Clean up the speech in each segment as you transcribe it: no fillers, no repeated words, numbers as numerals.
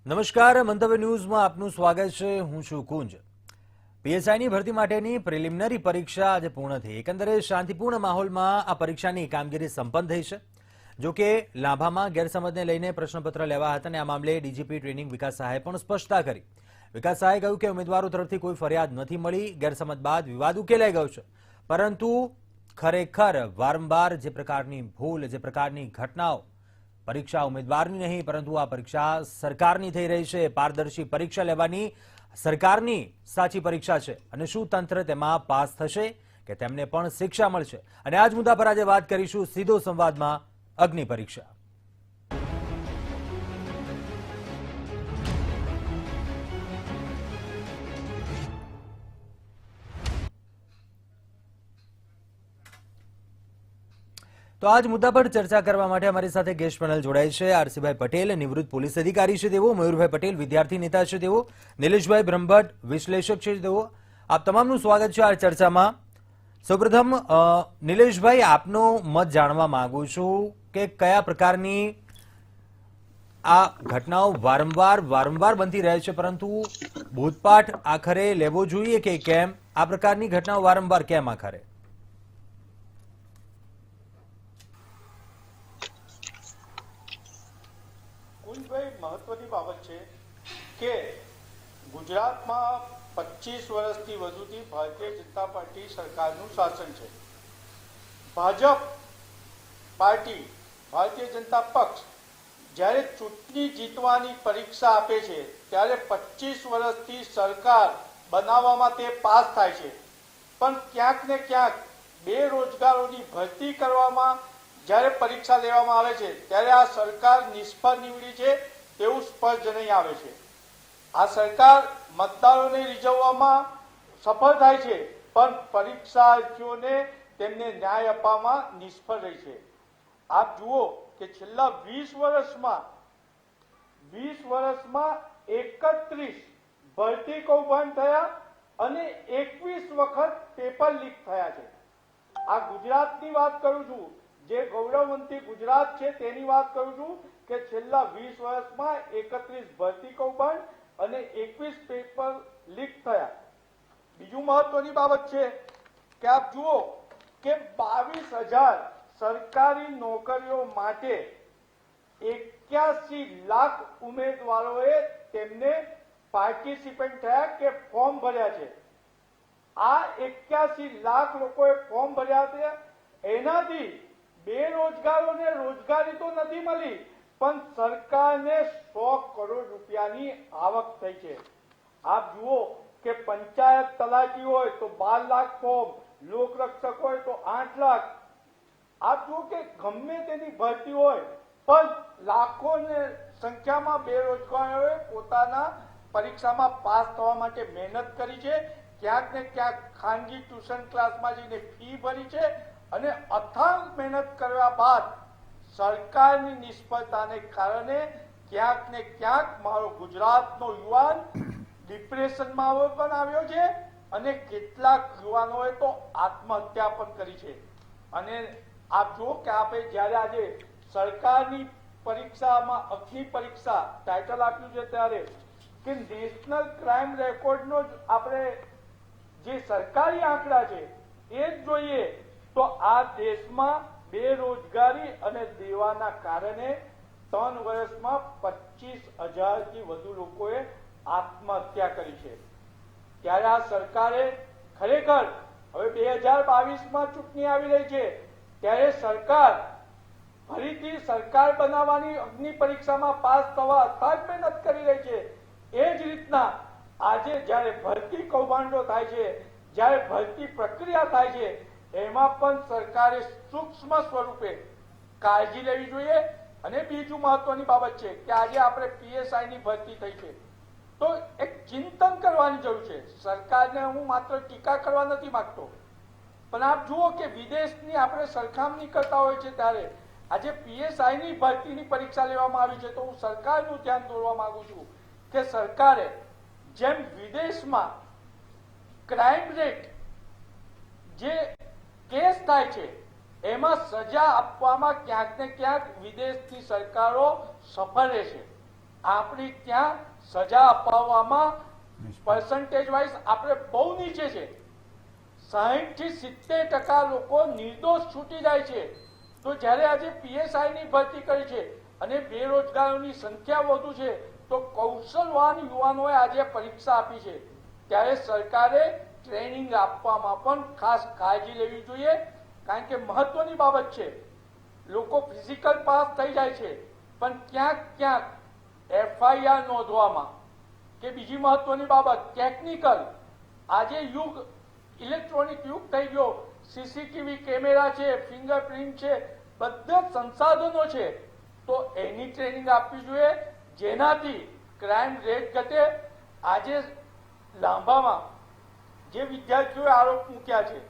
નમસ્કાર, મંતવ્ય ન્યૂઝમાં આપનું સ્વાગત છે। હું છું કુંજ। પીએસઆઈની ભરતી માટેની પ્રિલિમિનરી પરીક્ષા આજે પૂર્ણ થઈ। એકંદરે શાંતિપૂર્ણ માહોલમાં આ પરીક્ષાની કામગીરી સંપન્ન થઈ છે। જો કે લાભામાં ગેરસમજને લઈને પ્રશ્નપત્ર લેવા હતા અને આ મામલે ડીજીપી ટ્રેનિંગ વિકાસ સહાયે પણ સ્પષ્ટતા કરી। વિકાસ સહાયે કહ્યું કે ઉમેદવારો તરફથી કોઈ ફરિયાદ નથી મળી, ગેરસમજ બાદ વિવાદ ઉકેલાઈ ગયો છે, પરંતુ ખરેખર વારંવાર જે પ્રકારની ભૂલ, જે પ્રકારની ઘટનાઓ પરીક્ષા ઉમેદવારની નહીં પરંતુ આ પરીક્ષા સરકારની થઈ રહી છે। પારદર્શી પરીક્ષા લેવાની સરકારની સાચી પરીક્ષા છે અને શું તંત્ર તેમાં પાસ થશે કે તેમને પણ શિક્ષા મળશે, અને આ જ મુદ્દા પર આજે વાત કરીશું સીધો સંવાદમાં। અગ્નિ પરીક્ષા તો આજ મુદ્દા પર ચર્ચા કરવા માટે અમારી સાથે ગેસ્ટ પેનલ જોડાય છે। આરસીભાઈ પટેલ નિવૃત્ત પોલીસ અધિકારી છે તેઓ, મયુરભાઈ પટેલ વિદ્યાર્થી નેતા છે તેઓ, નિલેશભાઈ બ્રહ્મભટ્ટ વિશ્લેષક છે તેઓ। આપ તમામનું સ્વાગત છે આ ચર્ચામાં। સૌપ્રથમ નિલેશભાઈ, આપનો મત જાણવા માંગુ છું કે કયા પ્રકારની આ ઘટનાઓ વારંવાર બનતી રહે છે, પરંતુ બોધપાઠ આખરે લેવો જોઈએ કે કેમ? આ પ્રકારની ઘટનાઓ વારંવાર કેમ આખરે? મહત્વની બાબત છે કે ગુજરાતમાં 25 વર્ષથી વધુથી ભારતીય જનતા પાર્ટી સરકારનું શાસન છે। ભાજપ પાર્ટી, ભારતીય જનતા પક્ષ જ્યારે ચૂંટણી જીતવાની પરીક્ષા આપે છે ત્યારે 25 વર્ષથી સરકાર બનાવવામાં તે પાસ થાય છે, પણ ક્યાંક ને ક્યાંક બેરોજગારોની ભરતી કરવામાં જ્યારે પરીક્ષા લેવામાં આવે છે ત્યારે આ સરકાર નિષ્ફળ નીવડી છે તેવું સ્પષ્ટ જણાઈ આવે છે। આ સરકાર મતદારોને રીઝવવામાં સફળ થાય છે, પણ પરીક્ષાર્થીઓને તેમને ન્યાય આપવામાં નિષ્ફળ રહી છે। આપ જુઓ કે છેલ્લા 20 વર્ષમાં 31 ભરતી કૌભાંડ થયા અને 21 વખત પેપર લીક થયા છે। આ ગુજરાતની વાત કરું છું, જે ગૌરવવંતી ગુજરાત છે તેની વાત કરું છું કે છેલ્લા 20 વર્ષમાં 31 ભરતી કૌભાંડ અને 21 પેપર લીક થયા। બીજું મહત્વની બાબત છે કે આપ જુઓ કે 22,000 સરકારી નોકરીઓ માટે 81 લાખ ઉમેદવારોએ તેમને પાર્ટિસિપેન્ટ થયા કે ફોર્મ ભર્યા છે। આ 81 લાખ લોકોએ ફોર્મ ભર્યા છે, એનાથી બેરોજગારોને રોજગારી તો નથી મળી, પણ સરકારને 100 કરોડ રૂપિયાની આવક થઈ છે। આપ જુઓ કે પંચાયત તલાટી હોય તો 12 લાખ ફોર્મ, લોકરક્ષક હોય તો 8 લાખ। આપ જુઓ કે ગમે તેની ભરતી હોય પણ લાખોની સંખ્યામાં બેરોજગારોએ પોતાના પરીક્ષામાં પાસ થવા માટે મહેનત કરી છે। ક્યાંક ને ક્યાંક ખાનગી ટ્યુશન ક્લાસમાં જઈને ફી ભરી છે અને અથાગ મહેનત કરવા બાદ સરકારની નિષ્ફળતાને કારણે ક્યાંક ને ક્યાંક મારો ગુજરાતનો યુવાન ડિપ્રેશનમાં પણ આવ્યો છે અને કેટલાક યુવાનોએ તો આત્મહત્યા પણ કરી છે। અને આપ જુઓ કે આપણે જ્યારે આજે સરકારની પરીક્ષામાં અગ્નિ પરીક્ષા ટાઇટલ આપ્યું છે ત્યારે કે નેશનલ ક્રાઇમ રેકોર્ડનો જ આપણે જે સરકારી આંકડા છે એ જ જોઈએ તો આ દેશમાં બેરોજગારી અને દેવાના કારણે 3 વર્ષમાં 25,000થી વધુ લોકોએ આત્મહત્યા કરી છે। ત્યારે આ સરકારે ખરેખર હવે 2022માં ચૂંટણી આવી રહી છે ત્યારે સરકાર ફરીથી સરકાર બનાવવાની અગ્નિ પરીક્ષામાં પાસ થવા અથાગ મહેનત કરી રહી છે। એ જ રીતના આજે જ્યારે ભરતી કૌભાંડો થાય છે, જ્યારે ભરતી પ્રક્રિયા થાય છે, એમાં પણ સરકારે સૂક્ષ્મ સ્વરૂપે કાળજી લેવી જોઈએ। અને બીજું મહત્વની બાબત છે કે આજે આપણે પીએસઆઈની ભરતી થઈ છે તો એક ચિંતન કરવાની જરૂર છે। સરકારને હું માત્ર ટીકા કરવા નથી માંગતો, પણ આપ જુઓ કે વિદેશની આપણે સરખામણી કરતા હોય છે ત્યારે આજે પીએસઆઈની ભરતીની પરીક્ષા લેવામાં આવી છે તો હું સરકારનું ધ્યાન દોરવા માંગુ છું કે સરકારે જેમ વિદેશમાં ક્રાઇમ રેટ જે કેસ થાય છે એમાં સજા આપવામાં ક્યાંક ને ક્યાંક વિદેશની સરકારો સફળ રહેશે। આપણી ત્યાં સજા અપાવવામાં પર્સન્ટેજ વાઇઝ આપણે બહુ નીચે છે. 60 થી 70% લોકો નિર્દોષ છૂટી જાય છે. તો જ્યારે આજે પીએસઆઈ ની ભરતી કરી છે અને બેરોજગારોની સંખ્યા વધુ છે, તો કૌશલવાન યુવાનોએ આજે પરીક્ષા આપી છે, ત્યારે સરકારે ટ્રેનિંગ આપવામાં પણ ખાસ કાળજી લેવી જોઈએ. કારણ કે મહત્વની બાબત છે. લોકો ફિઝિકલ પાસ થઈ જાય છે, પણ ક્યાંક એફઆઈઆર નોંધવામાં કે બીજી મહત્વની બાબત ટેકનિકલ, આજે યુગ ઇલેક્ટ્રોનિક યુગ થઈ ગયો, સીસીટીવી કેમેરા છે, ફિંગરપ્રિન્ટ છે, બધા સંસાધનો છે, તો એની ટ્રેનિંગ આપવી જોઈએ, જેનાથી ક્રાઇમ રેટ ઘટે. આજે લાંભામાં જે વિદ્યાર્થીઓએ આરોપ મૂક્યા છે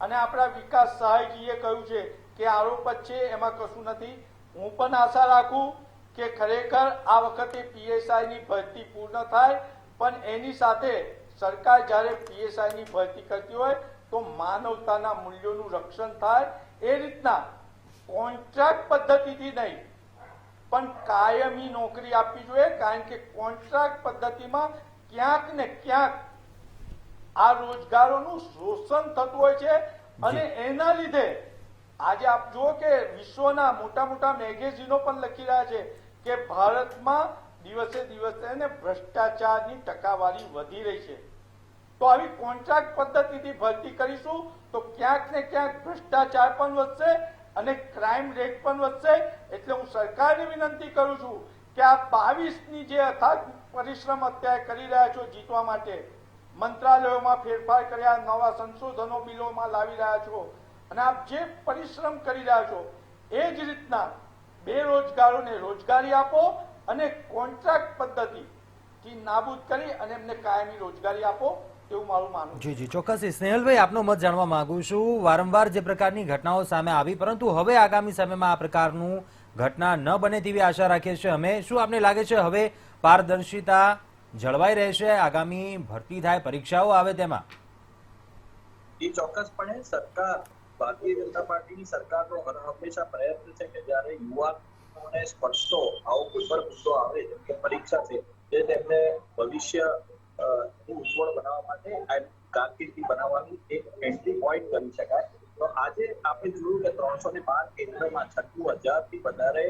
અને આપણા વિકાસ સહાયજીએ કહ્યું છે કે આરોપ જ છે, એમાં કશું નથી. હું પણ આશા રાખું કે ખરેખર આ વખતે પીએસઆઈ ની ભરતી પૂર્ણ થાય, પણ એની સાથે સરકાર જ્યારે પીએસઆઈ ની ભરતી કરતી હોય તો માનવતાના મૂલ્યોનું રક્ષણ થાય. એ રીતના કોન્ટ્રાક્ટ પદ્ધતિથી નહીં, પણ કાયમી નોકરી આપવી જોઈએ. કારણ કે કોન્ટ્રાક્ટ પદ્ધતિમાં ક્યાંક ને ક્યાંક આ રોજગારોનું શોષણ થતું હોય છે અને એના લીધે આજે આપ જુઓ કે વિશ્વના મોટા મોટા મેગેઝિનો પણ લખી રહ્યા છે કે ભારતમાં દિવસે દિવસે ને ભ્રષ્ટાચારની ટકાવારી વધી રહી છે. તો આવી કોન્ટ્રાક્ટ પદ્ધતિથી ભરતી કરીશું તો ક્યાંક ને ક્યાંક ભ્રષ્ટાચાર પણ વધશે અને ક્રાઇમ રેટ પણ વધશે. એટલે હું સરકારને વિનંતી કરું છું કે આ 22ની જે અથાગ પરિશ્રમ અત્યારે કરી રહ્યા છો જીતવા માટે, મંત્રાલયોમાં ફેરફાર કર્યા, નવા સંશોધનો બિલોમાં લાવી રહ્યા છો અને આપ જે પરિશ્રમ કરી રહ્યા છો એ જ રીતના બેરોજગારોને રોજગારી આપો અને કોન્ટ્રાક્ટ પદ્ધતિથી નાબૂદ કરી અને એમને કાયમી રોજગારી આપો, એવું મારું માનવું છે. જી ચોક્કસ. સ્નેહલભાઈ, આપનો મત જાણવા માંગુ છું. વારંવાર જે પ્રકારની ઘટનાઓ સામે આવી, પરંતુ હવે આગામી સમયમાં આ પ્રકારનું ઘટના ન બને તેવી આશા રાખીએ છીએ અમે. શું આપને લાગે છે હવે પારદર્શિતા જળવાઈ રહેશે આગામી ભરતી થાય, પરીક્ષાઓ આવે તેમાં? એ ચોક્કસપણે સરકાર, ભારતીય જનતા પાર્ટીની સરકારનો હંમેશા પ્રયત્ન છે કે જ્યારે યુવાનોને સ્પર્શતો આવો કોઈ પણ મુદ્દો આવે, જેમ કે પરીક્ષા છે, જે તેમને ભવિષ્ય ઉજ્જવળ બનાવવા માટે કારકિર્દી બનાવવાની એક એન્ટ્રી પોઈન્ટ કરી શકાય. તો આજે આપણે જોયું કે 312 કેન્દ્રમાં 96,000 થી વધારે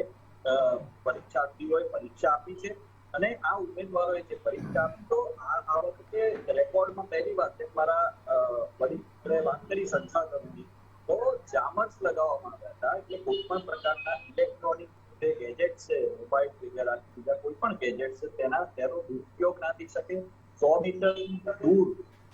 પરીક્ષાર્થીઓએ પરીક્ષા આપી છે અને આ ઉમેદવારોએ જે પરીક્ષા આપી, તો આ વખતે રેકોર્ડમાં પહેલી વાર મારા વડીલે વાત કરી સંસાધનોની, તો જામર્સ લગાવવામાં આવ્યા હતા કે કોઈ પણ પ્રકારના ઇલેક્ટ્રોનિક જે ગેજેટ છે, મોબાઈલ વગેરે બીજા કોઈ પણ ગેજેટ છે, તેનો દુરુપયોગ ના થઈ શકે. 100 મીટર દૂર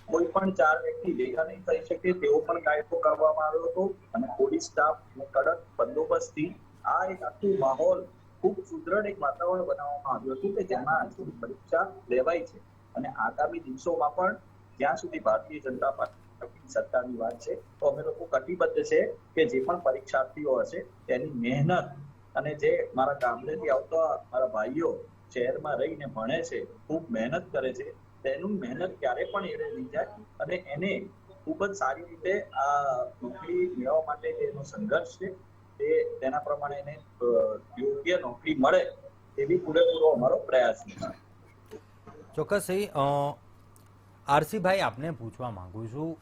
કોઈ પણ 4 વ્યક્તિ ભેગા નહીં થઈ શકે તેવો પણ કાયદો કરવામાં આવ્યો હતો અને પોલીસ સ્ટાફ કડક બંદોબસ્તથી આ એક આખું માહોલ ખૂબ સુદૃઢ એક વાતાવરણ બનાવવામાં આવ્યું હતું કે જેમાં પરીક્ષા લેવાય છે. અને આગામી દિવસોમાં પણ જ્યાં સુધી ભારતીય જનતા પાર્ટી સરકારની વાત છે, તો અમે લોકો કટિબદ્ધ છે કે જે પણ પરીક્ષાર્થીઓ હશે તેની મહેનત, અને જે મારા ગામડેથી આવતા મારા ભાઈઓ શહેરમાં રહીને ભણે છે, ખૂબ મહેનત કરે છે, તેનું મહેનત ક્યારે પણ એળે નહીં જાય અને એને ખૂબ જ સારી રીતે આ નોકરી મેળવવા માટે એનો સંઘર્ષ છે, તેના પ્રમાણે એને યોગ્ય નોકરી મળે એવી પૂરેપૂરો અમારો પ્રયાસ છે. ચોક્કસ. આરસીભાઈ, આપને પૂછવા માંગુ છું,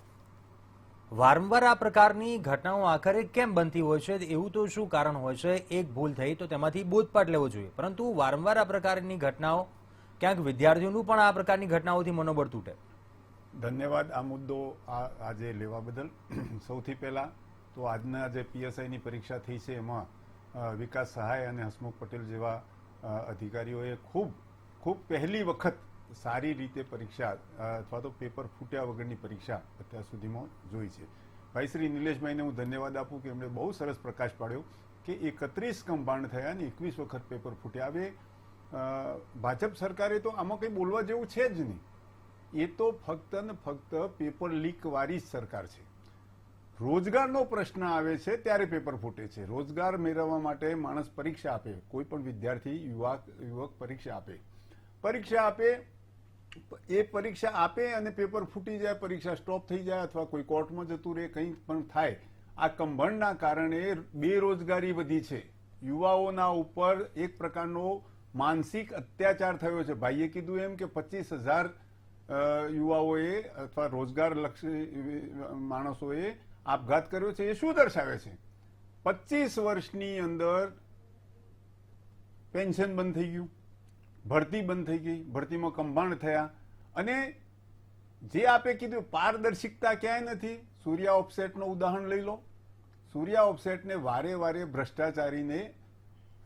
વારંવાર આ પ્રકારની ઘટનાઓ આખરે કેમ બનતી હોય છે? એવું તો શું કારણ હોય છે? એક ભૂલ થઈ તો તેમાંથી બોધપાઠ લેવો જોઈએ, પરંતુ વારંવાર આ પ્રકારની ઘટનાઓ, ક્યાંક વિદ્યાર્થીઓનું પણ આ પ્રકારની ઘટનાઓથી મનોબળ તૂટે. ધન્યવાદ આ મુદ્દો આજે લેવા બદલ. સૌથી પહેલા તો આજના જે પીએસઆઈની પરીક્ષા થઈ છે એમાં વિકાસ સહાય અને હસમુખ પટેલ જેવા અધિકારીઓએ ખૂબ પહેલી વખત સારી રીતે પરીક્ષા અથવા તો પેપર ફૂટ્યા વગરની પરીક્ષા અત્યાર સુધીમાં જોઈ છે. ભાઈ શ્રી નિલેશભાઈને હું ધન્યવાદ આપું કે એમણે બહુ સરસ પ્રકાશ પાડ્યો કે 31 કૌભાંડ થયા અને 21 વખત પેપર ફૂટ્યા. હવે ભાજપ સરકારે તો આમાં કંઈ બોલવા જેવું છે જ નહીં. એ તો ફક્ત ને ફક્ત પેપર લીક વાળી જ સરકાર છે. રોજગારનો પ્રશ્ન આવે છે ત્યારે પેપર ફૂટે છે. રોજગાર મેળવવા માટે માણસ પરીક્ષા આપે, કોઈ પણ વિદ્યાર્થી યુવક પરીક્ષા આપે, એ પરીક્ષા આપે અને પેપર ફૂટી જાય, પરીક્ષા સ્ટોપ થઈ જાય અથવા કોઈ કોર્ટમાં જતું રહે, કંઈ પણ થાય. આ કૌભાંડના કારણે બેરોજગારી વધી છે. યુવાઓના ઉપર એક પ્રકારનો માનસિક અત્યાચાર થયો છે. ભાઈએ કીધું એમ કે 25,000 યુવાઓએ અથવા રોજગારલક્ષી માણસોએ આપઘાત કર્યો છે. એ શું દર્શાવે છે? 25 વર્ષની અંદર પેન્શન બંધ થઈ ગયું, ભરતી બંધ થઈ ગઈ, ભરતીમાં કૌભાંડ થયા, અને જે આપે કીધું પારદર્શિકતા ક્યાંય નથી. સૂર્યા ઓફસેટનું ઉદાહરણ લઈ લો. સૂર્યા ઓફસેટને વારે વારે ભ્રષ્ટાચારીને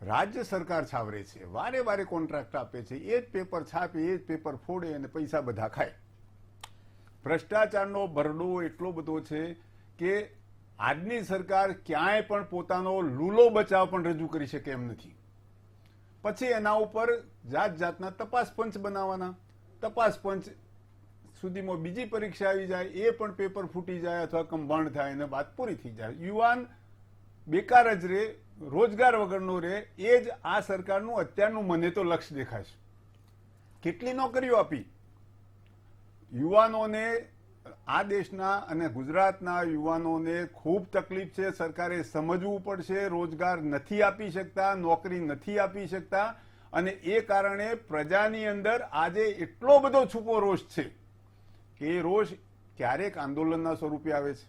રાજ્ય સરકાર છાવરે છે, વારે વારે કોન્ટ્રાક્ટ આપે છે, એ જ પેપર છાપે, એ જ પેપર ફોડે અને પૈસા બધા ખાય. ભ્રષ્ટાચારનો ભરડો એટલો બધો છે કે આજની સરકાર ક્યાંય પણ પોતાનો લૂલો બચાવ પણ રજૂ કરી શકે એમ નથી. પછી એના ઉપર જાત જાતના તપાસ પંચ બનાવવાના. તપાસ પંચ સુધીમાં બીજી પરીક્ષા આવી જાય, એ પણ પેપર ફૂટી જાય અથવા કૌભાંડ થાય અને વાત પૂરી થઈ જાય. યુવાન બેકાર જ રહે, રોજગાર વગરનો રહે. એ જ આ સરકારનું અત્યારનું મને તો લક્ષ્ય દેખાશે. કેટલી નોકરીઓ આપી યુવાનોને, આ દેશના અને ગુજરાતના યુવાનોને ખૂબ તકલીફ છે. સરકારે સમજવું પડશે. રોજગાર નથી આપી શકતા, નોકરી નથી આપી શકતા, અને એ કારણે પ્રજાની અંદર આજે એટલો બધો છુપો રોષ છે કે એ રોષ ક્યારેક આંદોલનના સ્વરૂપે આવે છે.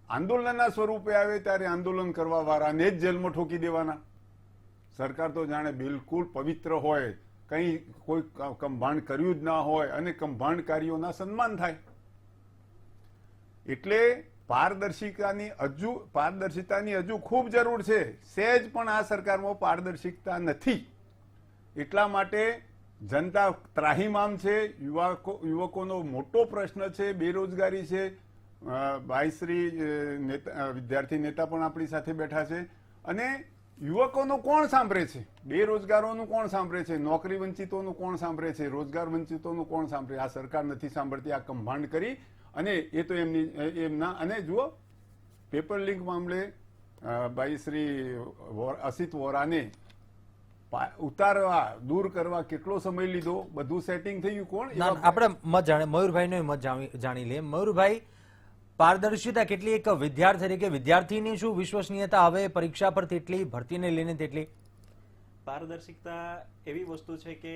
આંદોલનના સ્વરૂપે આવે ત્યારે આંદોલન કરવા વાળાને જ જેલમાં ઠોકી દેવાના. સરકાર તો જાણે બિલકુલ પવિત્ર હોય, કંઈ કોઈ કૌભાંડ કર્યું જ ના હોય અને કૌભાંડકારીઓના સન્માન થાય. એટલે પારદર્શિતાની હજુ ખૂબ જરૂર છે. સહેજ પણ આ સરકારમાં પારદર્શિકતા નથી. એટલા માટે જનતા ત્રાહિમામ છે. યુવકોનો મોટો પ્રશ્ન છે, બેરોજગારી છે. ભાઈશ્રી વિદ્યાર્થી નેતા પણ આપણી સાથે બેઠા છે. અને યુવકોનું કોણ સાંભળે છે? બેરોજગારોનું કોણ સાંભળે છે? નોકરી વંચિતોનું કોણ સાંભળે છે? રોજગાર વંચિતોનું કોણ સાંભળે? આ સરકાર નથી સાંભળતી. આ કૌભાંડ કરી અને એ તો એમના. અને જુઓ, પેપર લીક મામલે ભાઈશ્રી અસિત વોરાને ઉતારવા, દૂર કરવા કેટલો સમય લીધો? બધું સેટિંગ થયું. કોણ? આપણે મત જાણે મયુરભાઈનો મત જાણી લઈએ. મયુરભાઈ, પારદર્શિતા કેટલી એક વિદ્યાર્થી તરીકે વિદ્યાર્થીની શું વિશ્વસનીયતા હવે પરીક્ષા પર તેટલી, ભરતીને લઈને તેટલી? પારદર્શિકતા એવી વસ્તુ છે કે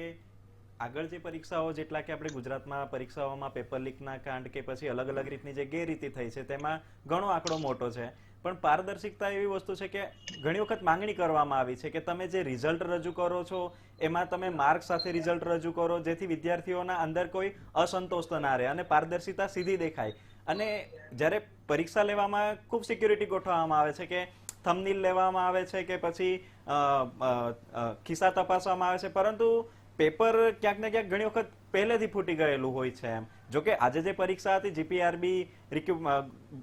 આગળ જે પરીક્ષાઓ, જેટલા કે આપણે ગુજરાતમાં પરીક્ષાઓમાં પેપર લીકના કાંડ કે પછી અલગ અલગ રીતની જે ગેરરીતિ થઈ છે તેમાં ઘણો આંકડો મોટો છે. પણ પારદર્શિકતા એવી વસ્તુ છે કે ઘણી વખત માંગણી કરવામાં આવી છે કે તમે જે રિઝલ્ટ રજૂ કરો છો એમાં તમે માર્ક સાથે રિઝલ્ટ રજૂ કરો, જેથી વિદ્યાર્થીઓના અંદર કોઈ અસંતોષ ના રહે અને પારદર્શિતા સીધી દેખાય. અને જ્યારે પરીક્ષા લેવામાં ખૂબ સિક્યુરિટી ગોઠવવામાં આવે છે કે થંબનેલ લેવામાં આવે છે કે પછી ખિસ્સા તપાસવામાં આવે છે, પરંતુ પેપર ક્યાંક ને ક્યાંક ઘણી વખત પહેલેથી ફૂટી ગયેલું હોય છે. એમ જોકે આજે જે પરીક્ષા હતી GPRB